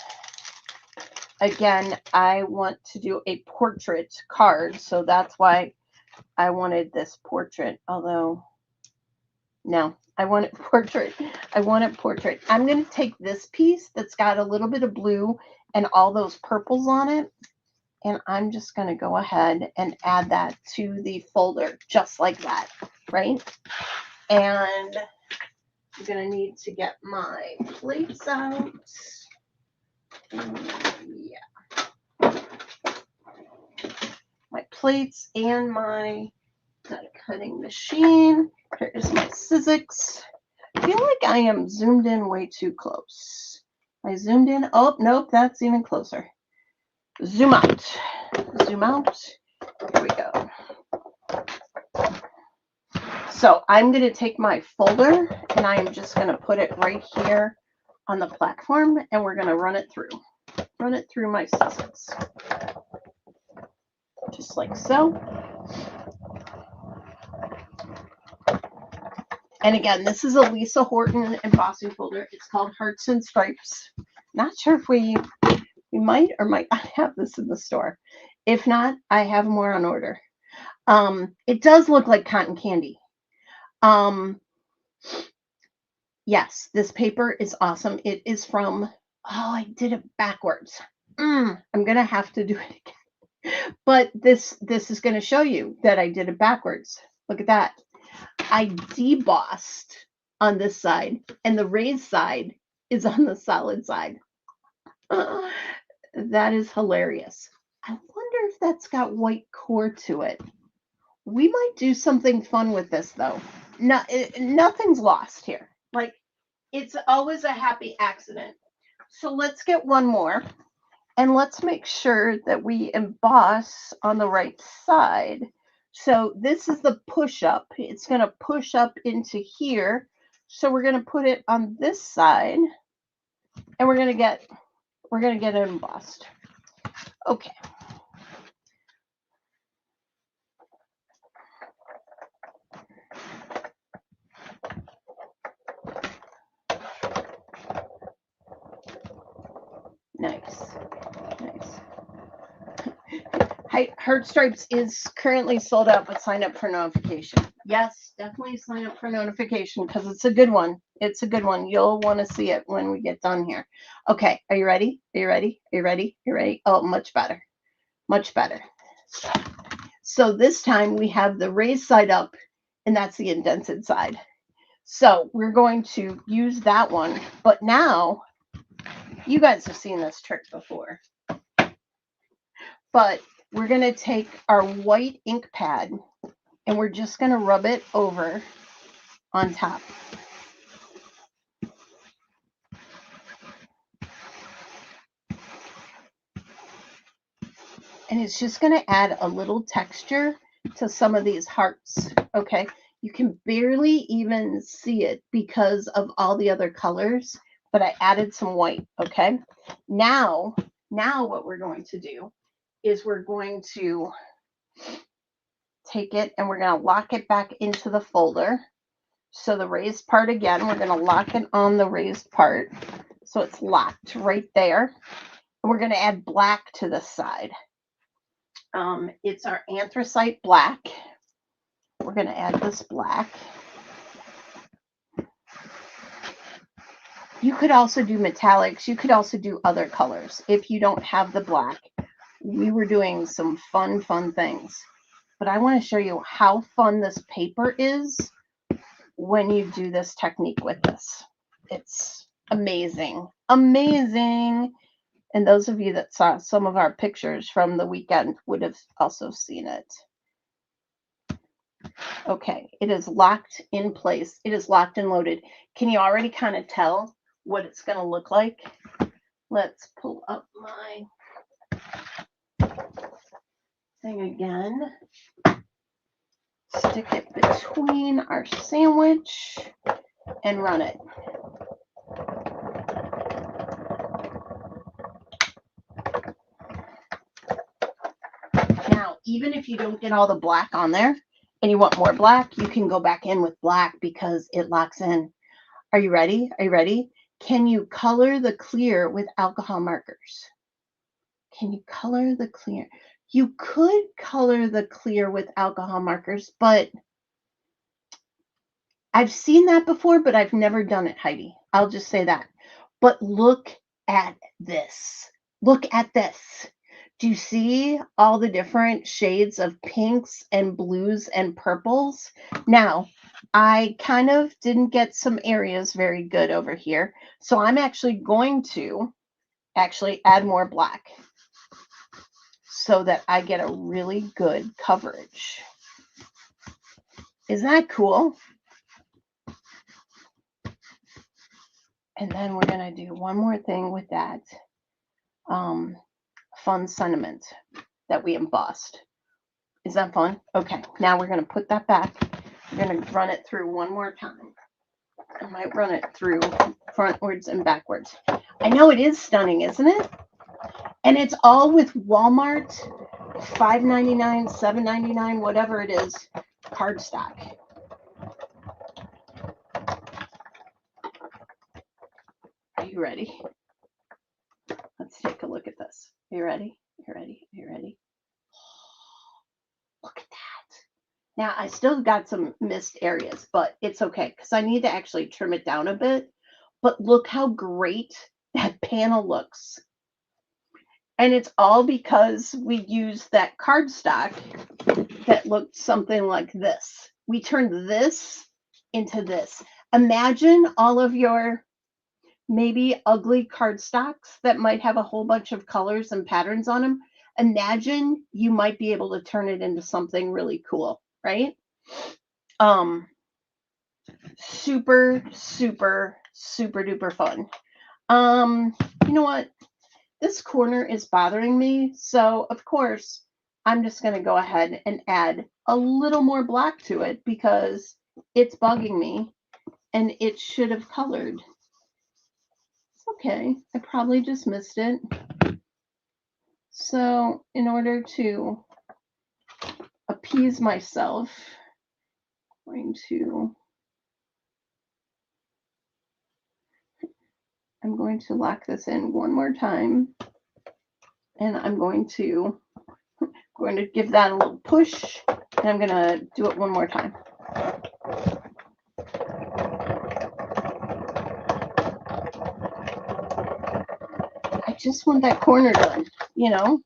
again, I want to do a portrait card, so that's why I wanted this portrait, although no, I want it portrait. I want it portrait. I'm going to take this piece that's got a little bit of blue and all those purples on it, and I'm just going to go ahead and add that to the folder just like that, right? And I'm going to need to get my plates out. Yeah. My plates and my cutting machine. Here is my Sizzix. I feel like I am zoomed in way too close. I zoomed in. Oh, nope, that's even closer. Zoom out. Zoom out. Here we go. So I'm going to take my folder, and I am just going to put it right here on the platform, and we're going to run it through. Run it through my Sizzix. Just like so. And again, this is a Lisa Horton embossing folder. It's called Hearts and Stripes. Not sure if we might or might not have this in the store. If not, I have more on order. It does look like cotton candy. Yes, this paper is awesome. It is from, oh, I did it backwards. I'm going to have to do it again. But this is going to show you that I did it backwards. Look at that. I debossed on this side, and the raised side is on the solid side. That is hilarious. I wonder if that's got white core to it. We might do something fun with this, though. No, nothing's lost here. Like, it's always a happy accident. So let's get one more, and let's make sure that we emboss on the right side. So this is the push up. It's going to push up into here. So we're going to put it on this side, and we're going to get it embossed. Okay. Nice. Heart Stripes is currently sold out, but sign up for notification. Yes, definitely sign up for notification because it's a good one. It's a good one. You'll want to see it when we get done here. Okay, are you ready? Are you ready? Are you ready? Are you ready? Oh, much better. Much better. So this time we have the raised side up, and that's the indented side. So we're going to use that one, but now you guys have seen this trick before. But we're going to take our white ink pad, and we're just going to rub it over on top. And it's just going to add a little texture to some of these hearts. Okay. You can barely even see it because of all the other colors, but I added some white. Okay. Now what we're going to do is we're going to take it and we're going to lock it back into the folder. So the raised part again, we're going to lock it on the raised part. So it's locked right there. And we're going to add black to the side. It's our anthracite black. We're going to add this black. You could also do metallics. You could also do other colors if you don't have the black. We were doing some fun things. But I want to show you how fun this paper is when you do this technique with this. It's amazing. Amazing. And those of you that saw some of our pictures from the weekend would have also seen it. Okay, it is locked in place. It is locked and loaded. Can you already kind of tell what it's going to look like? Let's pull up my thing again. Stick it between our sandwich and run it. Now, even if you don't get all the black on there and you want more black, you can go back in with black because it locks in. Are you ready? Are you ready? Can you color the clear with alcohol markers? Can you color the clear? You could color the clear with alcohol markers, but I've seen that before, but I've never done it, Heidi. I'll just say that. But look at this. Look at this. Do you see all the different shades of pinks and blues and purples? Now, I kind of didn't get some areas very good over here. So I'm actually going to add more black so that I get a really good coverage. Isn't that cool? And then we're going to do one more thing with that fun sentiment that we embossed. Is that fun? Okay, now we're going to put that back. We're going to run it through one more time. I might run it through frontwards and backwards. I know it is stunning, isn't it? And it's all with Walmart, $5.99, $7.99, whatever it is, cardstock. Are you ready? Let's take a look at this. Are you ready? Are you ready? Are you ready? Look at that. Now, I still got some missed areas, but it's okay because I need to actually trim it down a bit. But look how great that panel looks. And it's all because we used that cardstock that looked something like this. We turned this into this. Imagine all of your maybe ugly cardstocks that might have a whole bunch of colors and patterns on them. Imagine you might be able to turn it into something really cool, right? Super duper fun. You know what? This corner is bothering me, so of course I'm just going to go ahead and add a little more black to it because it's bugging me and it should have colored. It's okay. I probably just missed it. So in order to appease myself, I'm going to lock this in one more time, and I'm going to give that a little push, and I'm going to do it one more time. I just want that corner done, you know.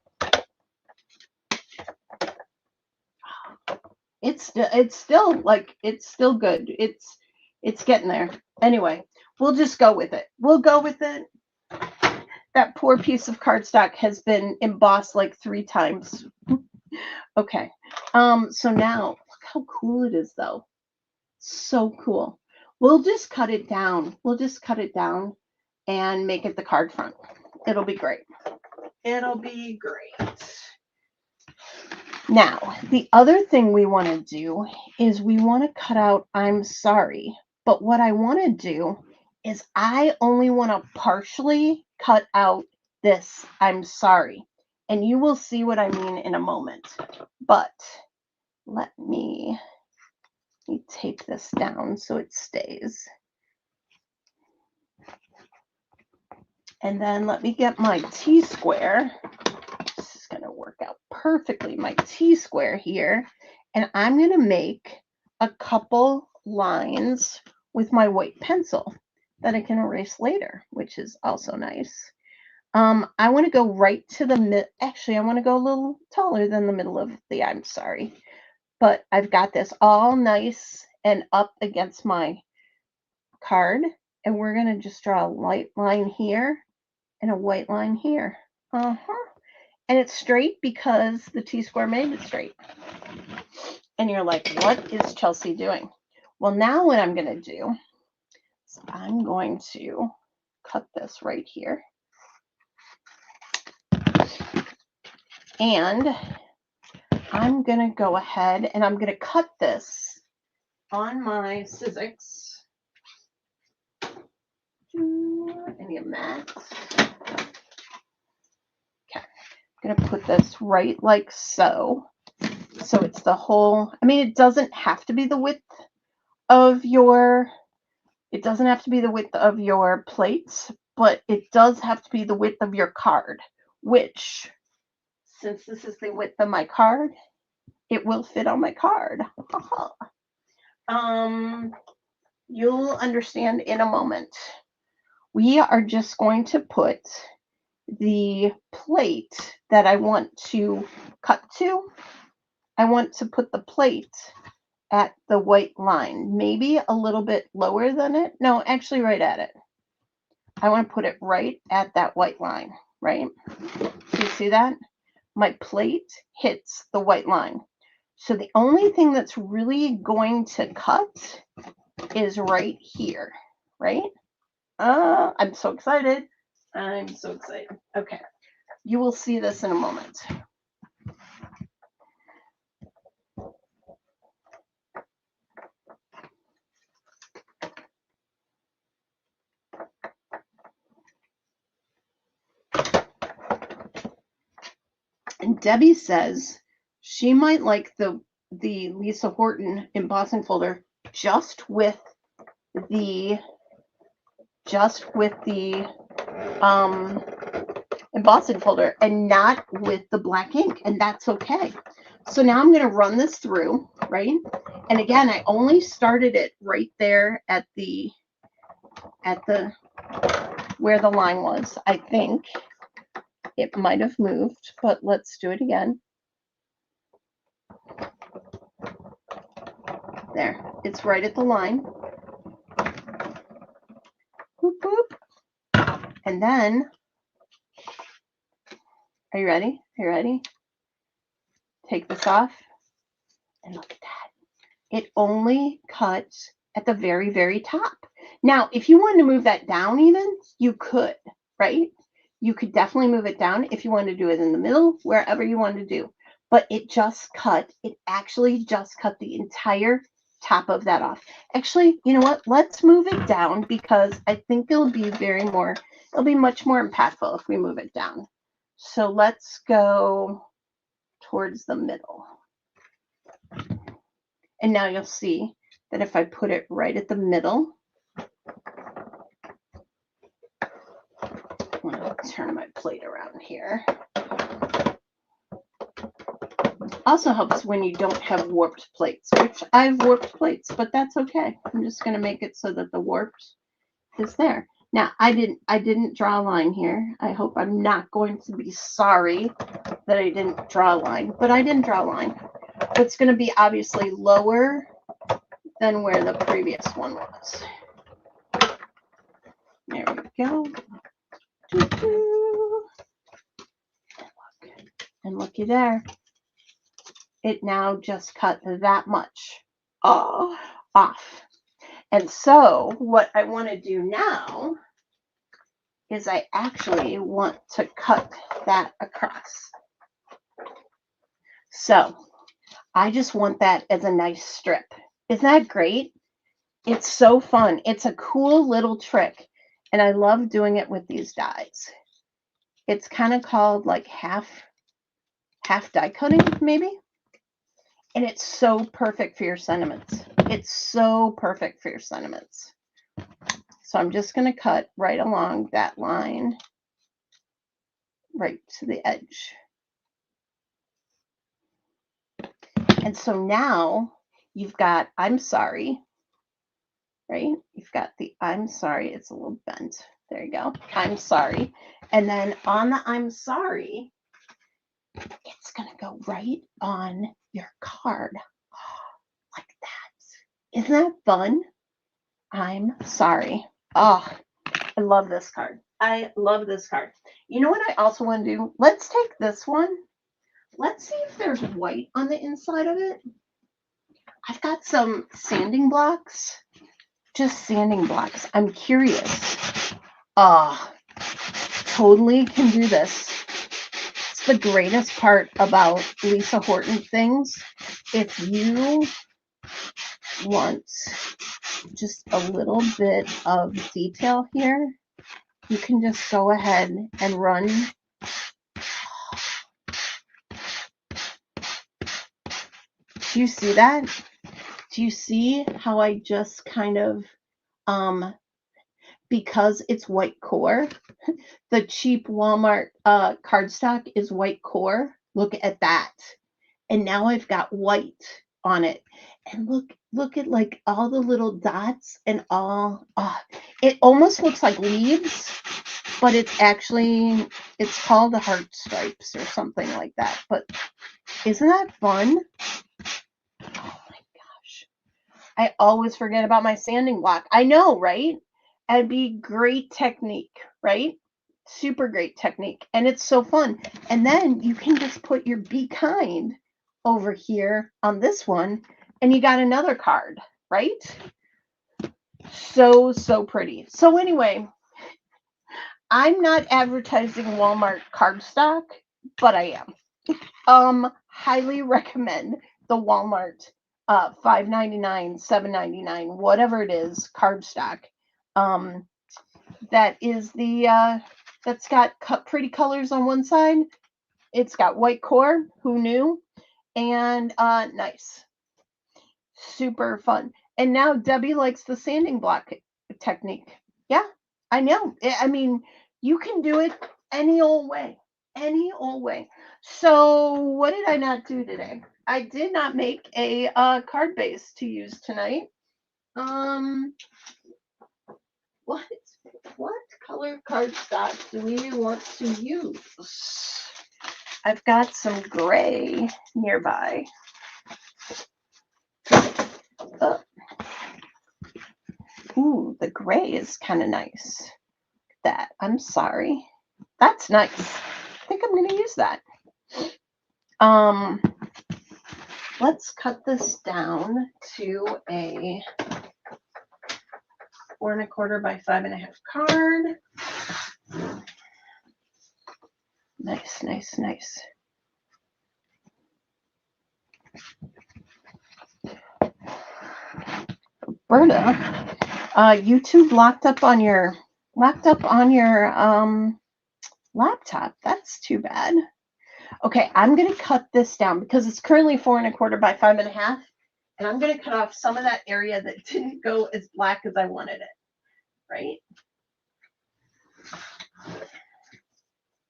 It's still good. It's getting there. Anyway, we'll just go with it. We'll go with it. That poor piece of cardstock has been embossed like 3 times. Okay. So now look how cool it is though. So cool. We'll just cut it down. We'll just cut it down and make it the card front. It'll be great. It'll be great. Now, the other thing we want to do is we want to cut out I'm sorry. But what I want to do is I only want to partially cut out this I'm sorry. And you will see what I mean in a moment. But let me tape this down so it stays. And then let me get my T-square. This is going to work out perfectly. My T-square here. And I'm going to make a couple lines with my white pencil that I can erase later, which is also nice. I want to go right to the mid. Actually, I want to go a little taller than the middle of the I'm sorry. But I've got this all nice and up against my card. And we're going to just draw a light line here and a white line here. And it's straight because the T-square made it straight. And you're like, what is Chelsea doing? Well, now what I'm going to do is I'm going to cut this right here. And I'm going to go ahead and I'm going to cut this on my scissors. Any of that. Okay. I'm going to put this right like so. So it's the whole, I mean, it doesn't have to be the width of your, plates, but it does have to be the width of your card, which, since this is the width of my card, it will fit on my card. You'll understand in a moment. We are just going to put the plate that I want to cut to. I want to put the plate at the white line, maybe a little bit lower than it. No, actually right at it. I want to put it right at that white line, right? So you see that? My plate hits the white line. So the only thing that's really going to cut is right here, right? I'm so excited. I'm so excited. Okay. You will see this in a moment. And Debbie says she might like the Lisa Horton embossing folder just with the embossing folder and not with the black ink, and that's okay. So now I'm going to run this through, right? And again, I only started it right there at the where the line was. I think it might have moved, but let's do it again. There, it's right at the line. Boop, boop. And then, are you ready? Are you ready? Take this off and look at that. It only cuts at the very, very top. Now, if you wanted to move that down even, you could, right? You could definitely move it down if you wanted to do it in the middle, wherever you wanted to do. But it actually just cut the entire top of that off. Actually, you know what? Let's move it down because I think it'll be much more impactful if we move it down. So let's go towards the middle. And now you'll see that if I put it right at the middle, I'm going to turn my plate around here. Also helps when you don't have warped plates, which I have warped plates, but that's okay. I'm just going to make it so that the warped is there. Now, I didn't draw a line here. I hope I'm not going to be sorry that I didn't draw a line, but I didn't draw a line. It's going to be obviously lower than where the previous one was. There we go. And looky there. It now just cut that much off. And so what I want to do now is I actually want to cut that across. So I just want that as a nice strip. Isn't that great? It's so fun. It's a cool little trick. And I love doing it with these dies. It's kind of called like half die cutting, maybe. And it's so perfect for your sentiments. It's so perfect for your sentiments. So I'm just going to cut right along that line, right to the edge. And so now you've got I'm sorry, right? You've got the I'm sorry. It's a little bent. There you go. I'm sorry. And then on the I'm sorry, it's going to go right on your card. Like that. Isn't that fun? I'm sorry. Oh, I love this card. I love this card. You know what I also want to do? Let's take this one. Let's see if there's white on the inside of it. I've got some sanding blocks. Just sanding blocks. I'm curious. Totally can do this. It's the greatest part about Lisa Horton things. If you want just a little bit of detail here, you can just go ahead and run. Do you see that? Do you see how I just kind of, because it's white core, the cheap Walmart cardstock is white core. Look at that. And now I've got white on it. And look at like all the little dots and all. It almost looks like leaves, but it's called the heart stripes or something like that. But isn't that fun? Oh my gosh. I always forget about my sanding block. I know, right? It'd be great technique, right? Super great technique. And it's so fun. And then you can just put your Be Kind over here on this one, and you got another card, right? So pretty. So anyway, I'm not advertising Walmart cardstock, but I am. Highly recommend the Walmart $5.99, $7.99, whatever it is, cardstock. That is that's got pretty colors on one side. It's got white core. Who knew? And nice, super fun. And now Debbie likes the sanding block technique. Yeah, I know. I mean, you can do it any old way. So what did I not do today? I did not make a card base to use tonight. What color cardstock do we want to use? I've got some gray nearby. Ooh, the gray is kind of nice. That, I'm sorry. That's nice. I think I'm going to use that. Let's cut this down to a 4 1/4 by 5 1/2 card. Nice. Berta, YouTube locked up on your laptop. That's too bad. Okay, I'm going to cut this down because it's currently 4 1/4 by 5 1/2, and I'm going to cut off some of that area that didn't go as black as I wanted it. Right?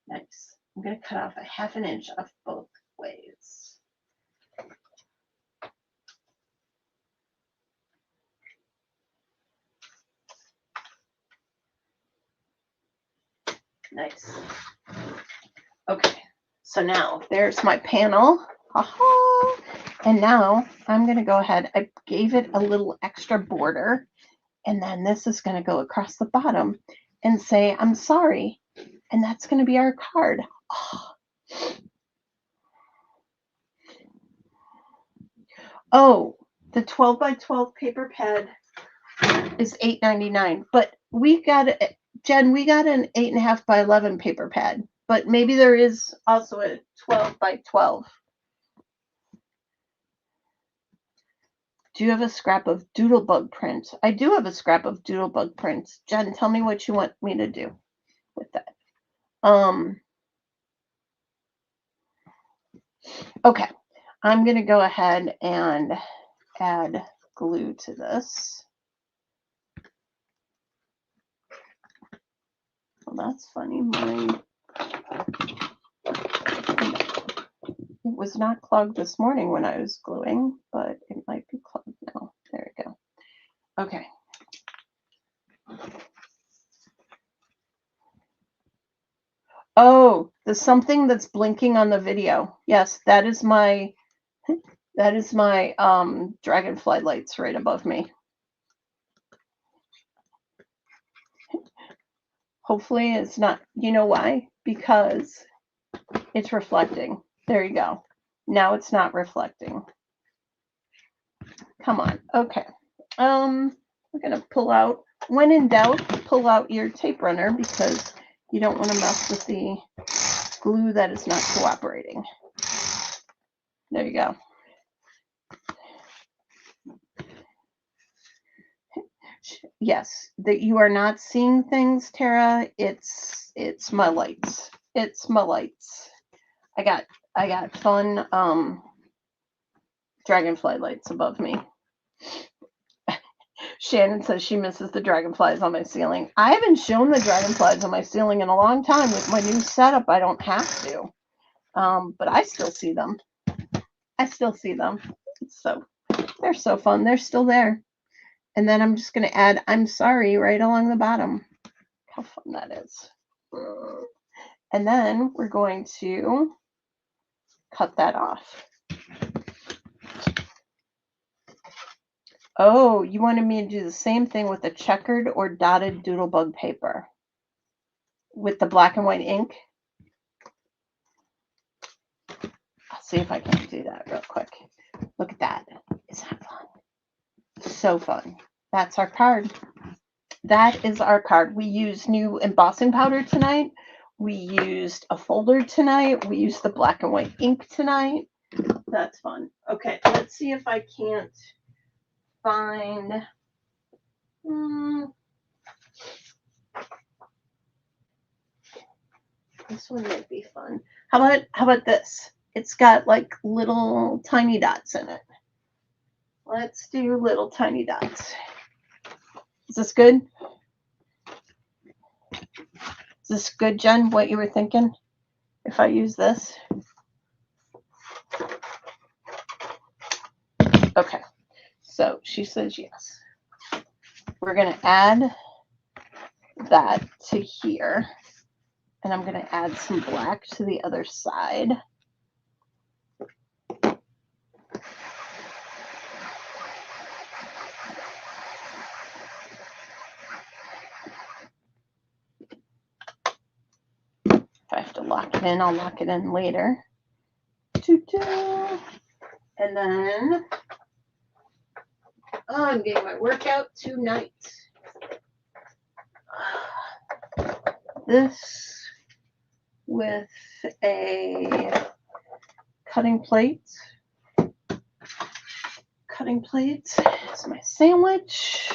Nice. I'm going to cut off a 1/2 inch of both ways. Nice. Okay, so now there's my panel. Aha! And now I'm going to go ahead. I gave it a little extra border, and then this is going to go across the bottom and say, I'm sorry. And that's going to be our card. Oh, the 12 by 12 paper pad is $8.99, but we got Jen, we got an 8 1/2 by 11 paper pad, but maybe there is also a 12 by 12. Do you have a scrap of doodlebug print? I do have a scrap of doodlebug print. Jen, tell me what you want me to do with that. Okay, I'm going to go ahead and add glue to this. Well, that's funny. It was not clogged this morning when I was gluing, but it might be clogged now. There we go. Okay. Oh, there's something that's blinking on the video. Yes, that is my dragonfly lights right above me. Hopefully it's not, you know why? Because it's reflecting. There you go. Now it's not reflecting. Come on. Okay. We're going to pull out, when in doubt, pull out your tape runner because you don't want to mess with the glue that is not cooperating. There you go. Yes, that you are not seeing things, Tara. It's my lights. It's my lights. I got fun dragonfly lights above me. Shannon says she misses the dragonflies on my ceiling. I haven't shown the dragonflies on my ceiling in a long time. With my new setup, I don't have to. But I still see them. I still see them. So they're so fun. They're still there. And then I'm just going to add I'm sorry right along the bottom. How fun that is. And then we're going to cut that off. Oh, you wanted me to do the same thing with the checkered or dotted doodlebug paper with the black and white ink? I'll see if I can do that real quick. Look at that. Isn't that fun? So fun. That's our card. That is our card. We used new embossing powder tonight. We used a folder tonight. We used the black and white ink tonight. That's fun. Okay, let's see if I can't find this one might be fun. How about this? It's got like little tiny dots in it. Let's do little tiny dots. Is this good? Is this good, Jen? What you were thinking? If I use this? Okay. So she says yes. We're going to add that to here. And I'm going to add some black to the other side. If I have to lock it in, I'll lock it in later. And then I'm getting my workout tonight. This with a cutting plate. Cutting plate is my sandwich.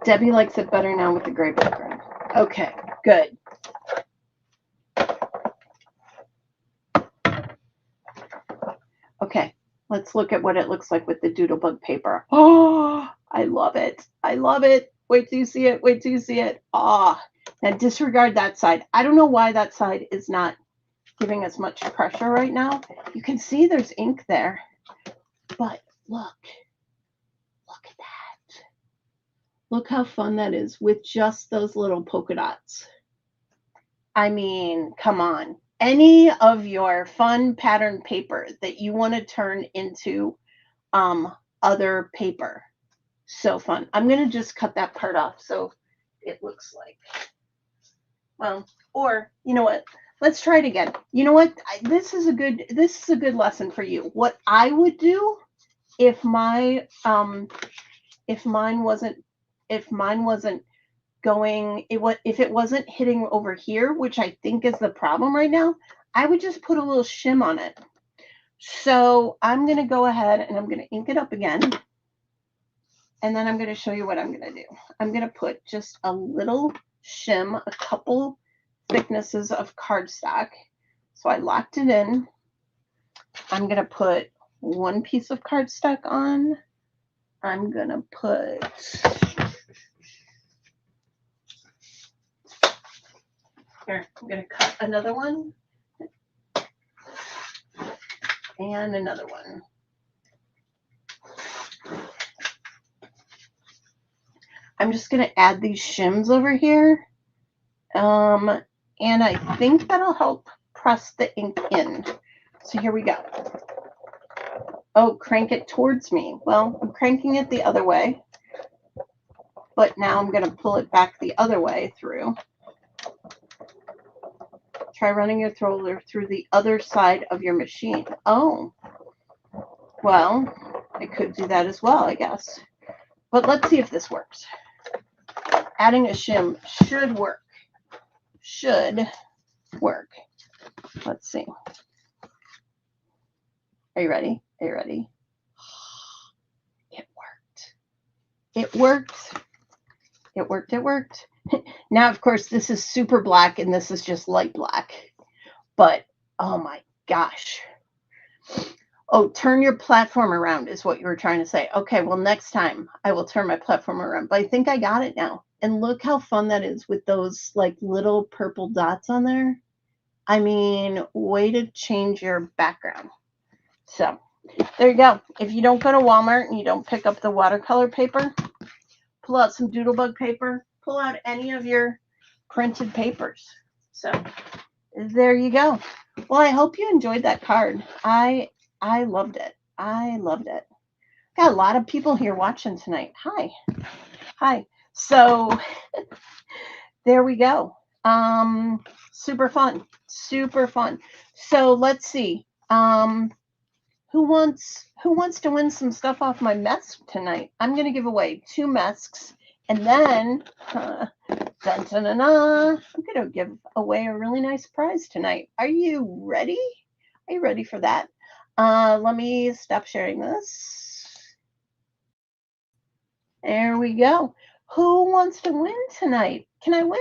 Debbie likes it better now with the gray background. Okay, good. Okay, let's look at what it looks like with the doodlebug paper. Oh, I love it. I love it. Wait till you see it. Wait till you see it. Ah, now disregard that side. I don't know why that side is not giving us much pressure right now. You can see there's ink there, but look at that. Look how fun that is with just those little polka dots. I mean, come on. Any of your fun pattern paper that you want to turn into other paper. So fun. I'm going to just cut that part off so it looks like, well, or you know what? Let's try it again. You know what? This is a good lesson for you. What I would do if mine wasn't going, if it wasn't hitting over here, which I think is the problem right now, I would just put a little shim on it. So I'm going to go ahead and I'm going to ink it up again. And then I'm going to show you what I'm going to do. I'm going to put just a little shim, a couple thicknesses of cardstock. So I locked it in. I'm going to put one piece of cardstock on. I'm going to put here, I'm going to cut another one and another one. I'm just going to add these shims over here. And I think that'll help press the ink in. So here we go. Oh, crank it towards me. Well, I'm cranking it the other way. But now I'm going to pull it back the other way through. Try running your roller through the other side of your machine. Oh, well, I could do that as well, I guess. But let's see if this works. Adding a shim should work. Should work. Let's see. Are you ready? Are you ready? It worked. It worked. It worked. It worked. Now, of course, this is super black and this is just light black. But, oh my gosh. Oh, turn your platform around is what you were trying to say. Okay, well, next time I will turn my platform around. But I think I got it now. And look how fun that is with those like little purple dots on there. I mean, way to change your background. So there you go. If you don't go to Walmart and you don't pick up the watercolor paper, pull out some Doodlebug paper, pull out any of your printed papers. So there you go. Well, I hope you enjoyed that card. I loved it. I loved it. Got a lot of people here watching tonight. Hi. Hi. So there we go. Super fun. Super fun. So let's see. Who wants to win some stuff off my mask tonight? I'm going to give away 2 masks, and then I'm going to give away a really nice prize tonight. Are you ready? Are you ready for that? Let me stop sharing this. There we go. Who wants to win tonight? Can I win?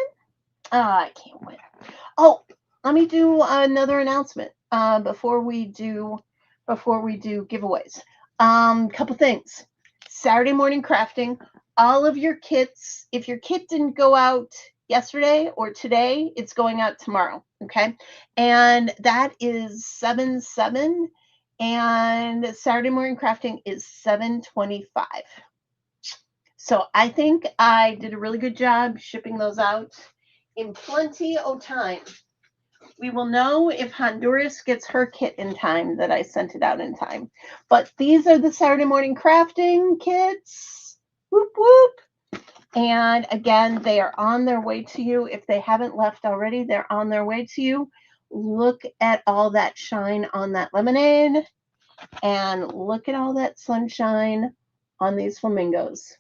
I can't win. Oh, let me do another announcement before we do giveaways. Couple things. Saturday morning crafting. All of your kits. If your kit didn't go out yesterday or today, it's going out tomorrow. Okay, and that is 7/7, and Saturday morning crafting is 7/25. So I think I did a really good job shipping those out in plenty of time. We will know if Honduras gets her kit in time, that I sent it out in time. But these are the Saturday morning crafting kits. Whoop, whoop. And again, they are on their way to you. If they haven't left already, they're on their way to you. Look at all that shine on that lemonade. And look at all that sunshine on these flamingos.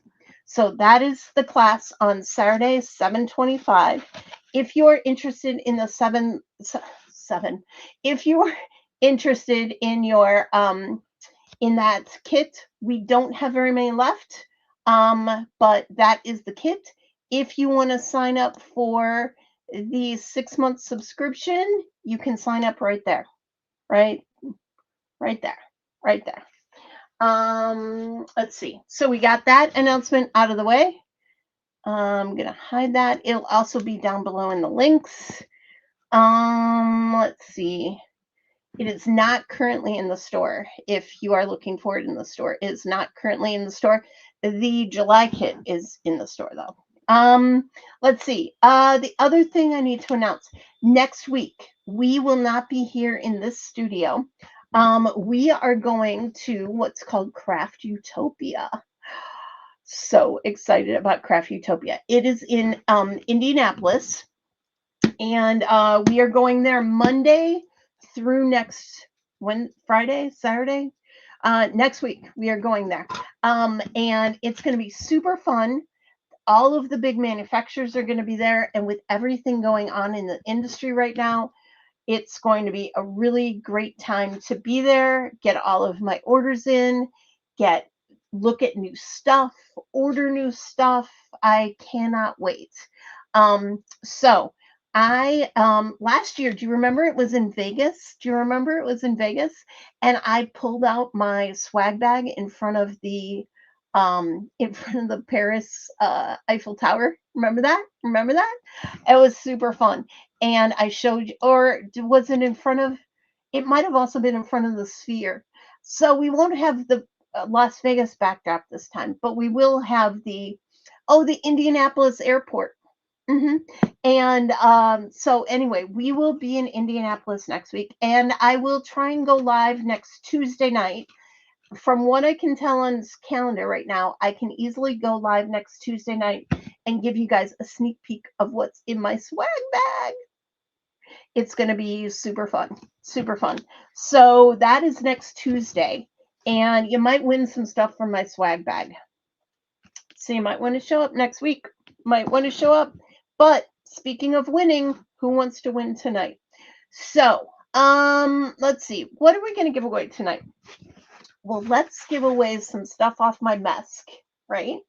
So that is the class on Saturday, 7/25. If you're interested in the 7, if you're interested in your in that kit, we don't have very many left, but that is the kit. If you want to sign up for the 6-month subscription, you can sign up right there, right there, right there. Let's see. So we got that announcement out of the way. I'm going to hide that. It'll also be down below in the links. Let's see. It is not currently in the store. If you are looking for it in the store, it is not currently in the store. The July kit is in the store though. Let's see. The other thing I need to announce, next week, we will not be here in this studio. We are going to what's called Craft Utopia. So excited about Craft Utopia. It is in Indianapolis, and we are going there Monday through next Friday, Saturday, next week. We are going there, and it's going to be super fun. all of the big manufacturers are going to be there. And with everything going on in the industry right now, it's going to be a really great time to be there, get all of my orders in, get look at new stuff, order new stuff. I cannot wait. So I last year, do you remember it was in Vegas? Do you remember it was in Vegas? And I pulled out my swag bag in front of the Paris Eiffel Tower. Remember that? Remember that? It was super fun. And I showed you, or was it in front of, it might have also been in front of the Sphere. So we won't have the Las Vegas backdrop this time, but we will have the Indianapolis airport. hmm And so anyway, we will be in Indianapolis next week, and I will try and go live next Tuesday night. From what I can tell on this calendar right now, I can easily go live next Tuesday night and give you guys a sneak peek of what's in my swag bag. It's going to be super fun, super fun. So that is next Tuesday, and you might win some stuff from my swag bag. So you might want to show up next week. Might want to show up. But speaking of winning, who wants to win tonight? So, let's see. What are we going to give away tonight? Well, let's give away some stuff off my mask, right?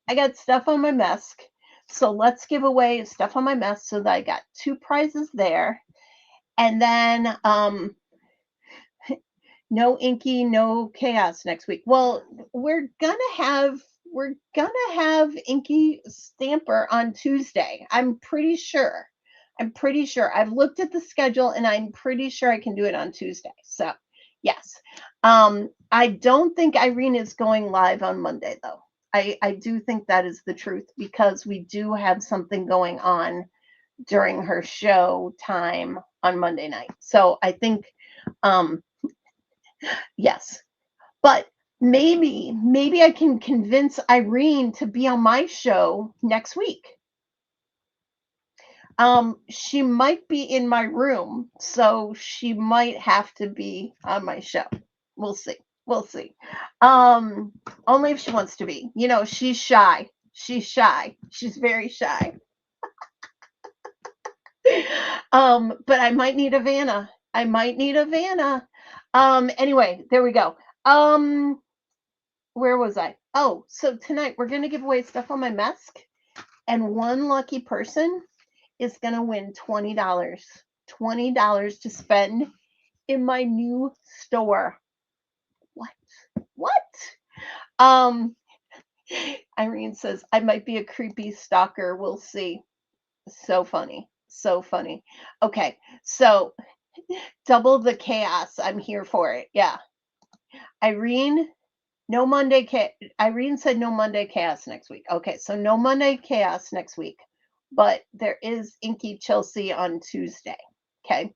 I got stuff on my mask. So let's give away stuff on my mask so that I got 2 prizes there. And then no Inky, no chaos next week. Well, we're gonna have InkyStamper on Tuesday. I'm pretty sure. I've looked at the schedule and I'm pretty sure I can do it on Tuesday. So yes. I don't think Irene is going live on Monday though. I do think that is the truth because we do have something going on during her show time on Monday night. So I think yes. But maybe I can convince Irene to be on my show next week. She might be in my room, so she might have to be on my show. We'll see. We'll see. Only if she wants to be. You know, she's shy. She's shy. She's very shy. But I might need a Vanna. I might need a Vanna. Anyway, there we go. Where was I? Oh, so tonight we're gonna give away stuff on my mask, and one lucky person is gonna win $20. $20 to spend in my new store. What? What? Um, Irene says I might be a creepy stalker. We'll see. So funny. So funny. Okay, so double the chaos. I'm here for it. Yeah. Irene, no Monday. Irene said no Monday chaos next week. Okay, so no Monday chaos next week, but there is Inky Chelsea on Tuesday. Okay.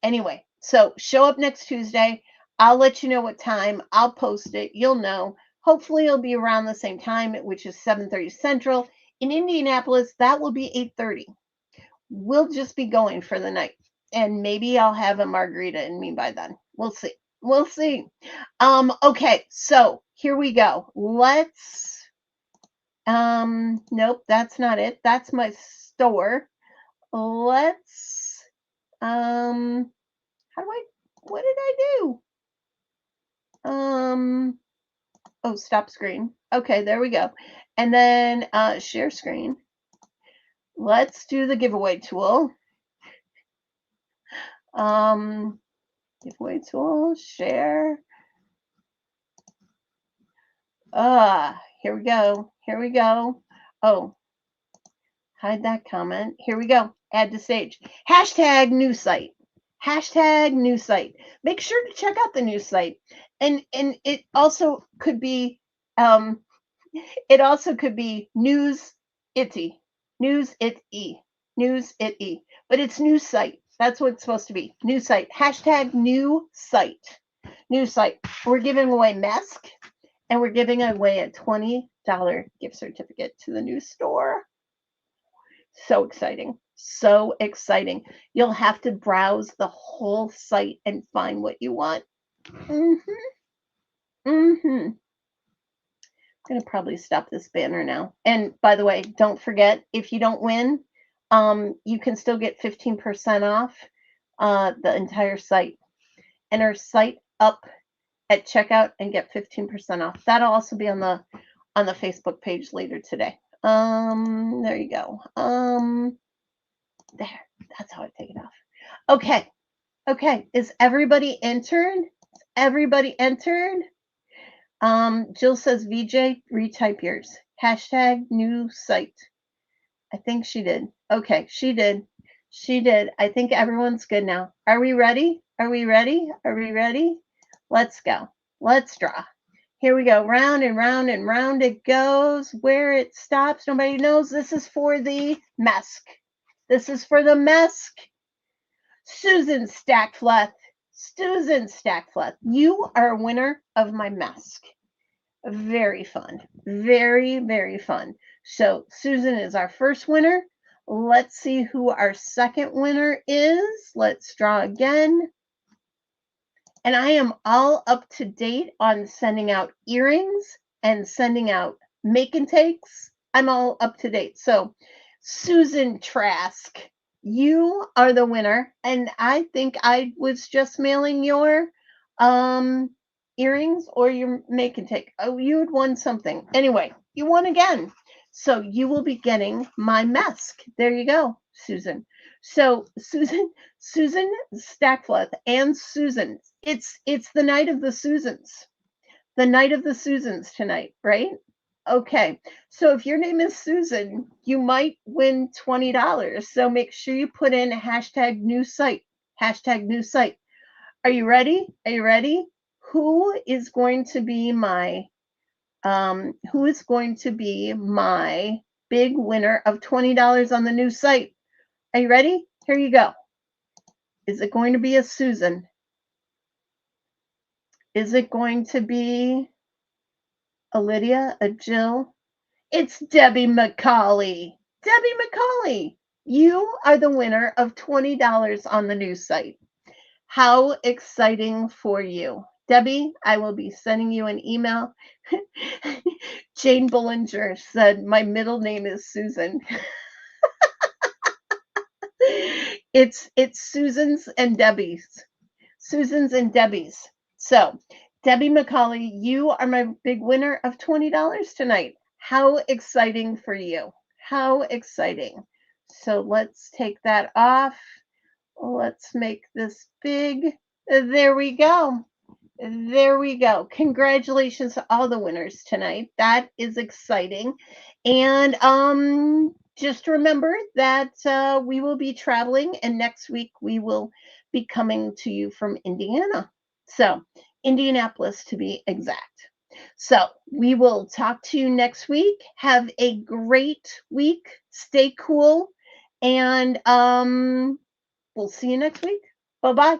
Anyway, so show up next Tuesday. I'll let you know what time. I'll post it. You'll know. Hopefully, it'll be around the same time, which is 7:30 Central. In Indianapolis, that will be 8:30. We'll just be going for the night, and maybe I'll have a margarita in me by then. We'll see. We'll see. Okay, so here we go. Let's nope, that's not it. That's my store. Let's how do I what did I do? Oh, stop screen. Okay, there we go. And then share screen. Let's do the giveaway tool. Giveaway tool, share. Here we go. Here we go. Oh, hide that comment. Here we go. Add to stage. Hashtag new site. Hashtag new site. Make sure to check out the new site. And it also could be news itty. News it-e. News it-e. But it's new site. That's what it's supposed to be. New site. Hashtag new site. New site. We're giving away mask and we're giving away a $20 gift certificate to the new store. So exciting. So exciting. You'll have to browse the whole site and find what you want. going to probably stop this banner now. And by the way, don't forget, if you don't win, you can still get 15% off the entire site. Enter site up at checkout and get 15% off. That'll also be on the Facebook page later today. There you go. There. That's how I take it off. Okay. Okay. Is everybody entered? Is everybody entered? Jill says, VJ, retype yours. Hashtag new site. I think she did. Okay, she did. She did. I think everyone's good now. Are we ready? Are we ready? Are we ready? Let's go. Let's draw. Here we go. Round and round and round it goes. Where it stops, nobody knows. This is for the mask. This is for the mask. Susan Stackfleth. Susan Stackfleth. You are a winner of my mask. Very fun. Very, very fun. So Susan is our first winner. Let's see who our second winner is. Let's draw again. And I am all up to date on sending out earrings and sending out make and takes. I'm all up to date. So Susan Trask, you are the winner. And I think I was just mailing your earrings or your make and take. Oh, you had won something. Anyway, you won again. So you will be getting my mask. There you go, Susan. So Susan Stackfleth and Susan. It's the night of the Susans. The night of the Susans tonight, right? Okay. So if your name is Susan, you might win $20. So make sure you put in hashtag new site. Hashtag new site. Are you ready? Are you ready? Who is going to be my big winner of $20 on the new site? Are you ready? Here you go. Is it going to be a Susan? Is it going to be a Lydia, a Jill? It's Debbie McCauley. Debbie McCauley, you are the winner of $20 on the new site. How exciting for you. Debbie, I will be sending you an email. Jane Bullinger said, my middle name is Susan. It's Susan's and Debbie's. Susan's and Debbie's. So, Debbie McCauley, you are my big winner of $20 tonight. How exciting for you. How exciting. So, let's take that off. Let's make this big. There we go. There we go. Congratulations to all the winners tonight. That is exciting. And just remember that we will be traveling, and next week we will be coming to you from Indiana. So, Indianapolis to be exact. So, we will talk to you next week. Have a great week. Stay cool. And we'll see you next week. Bye-bye.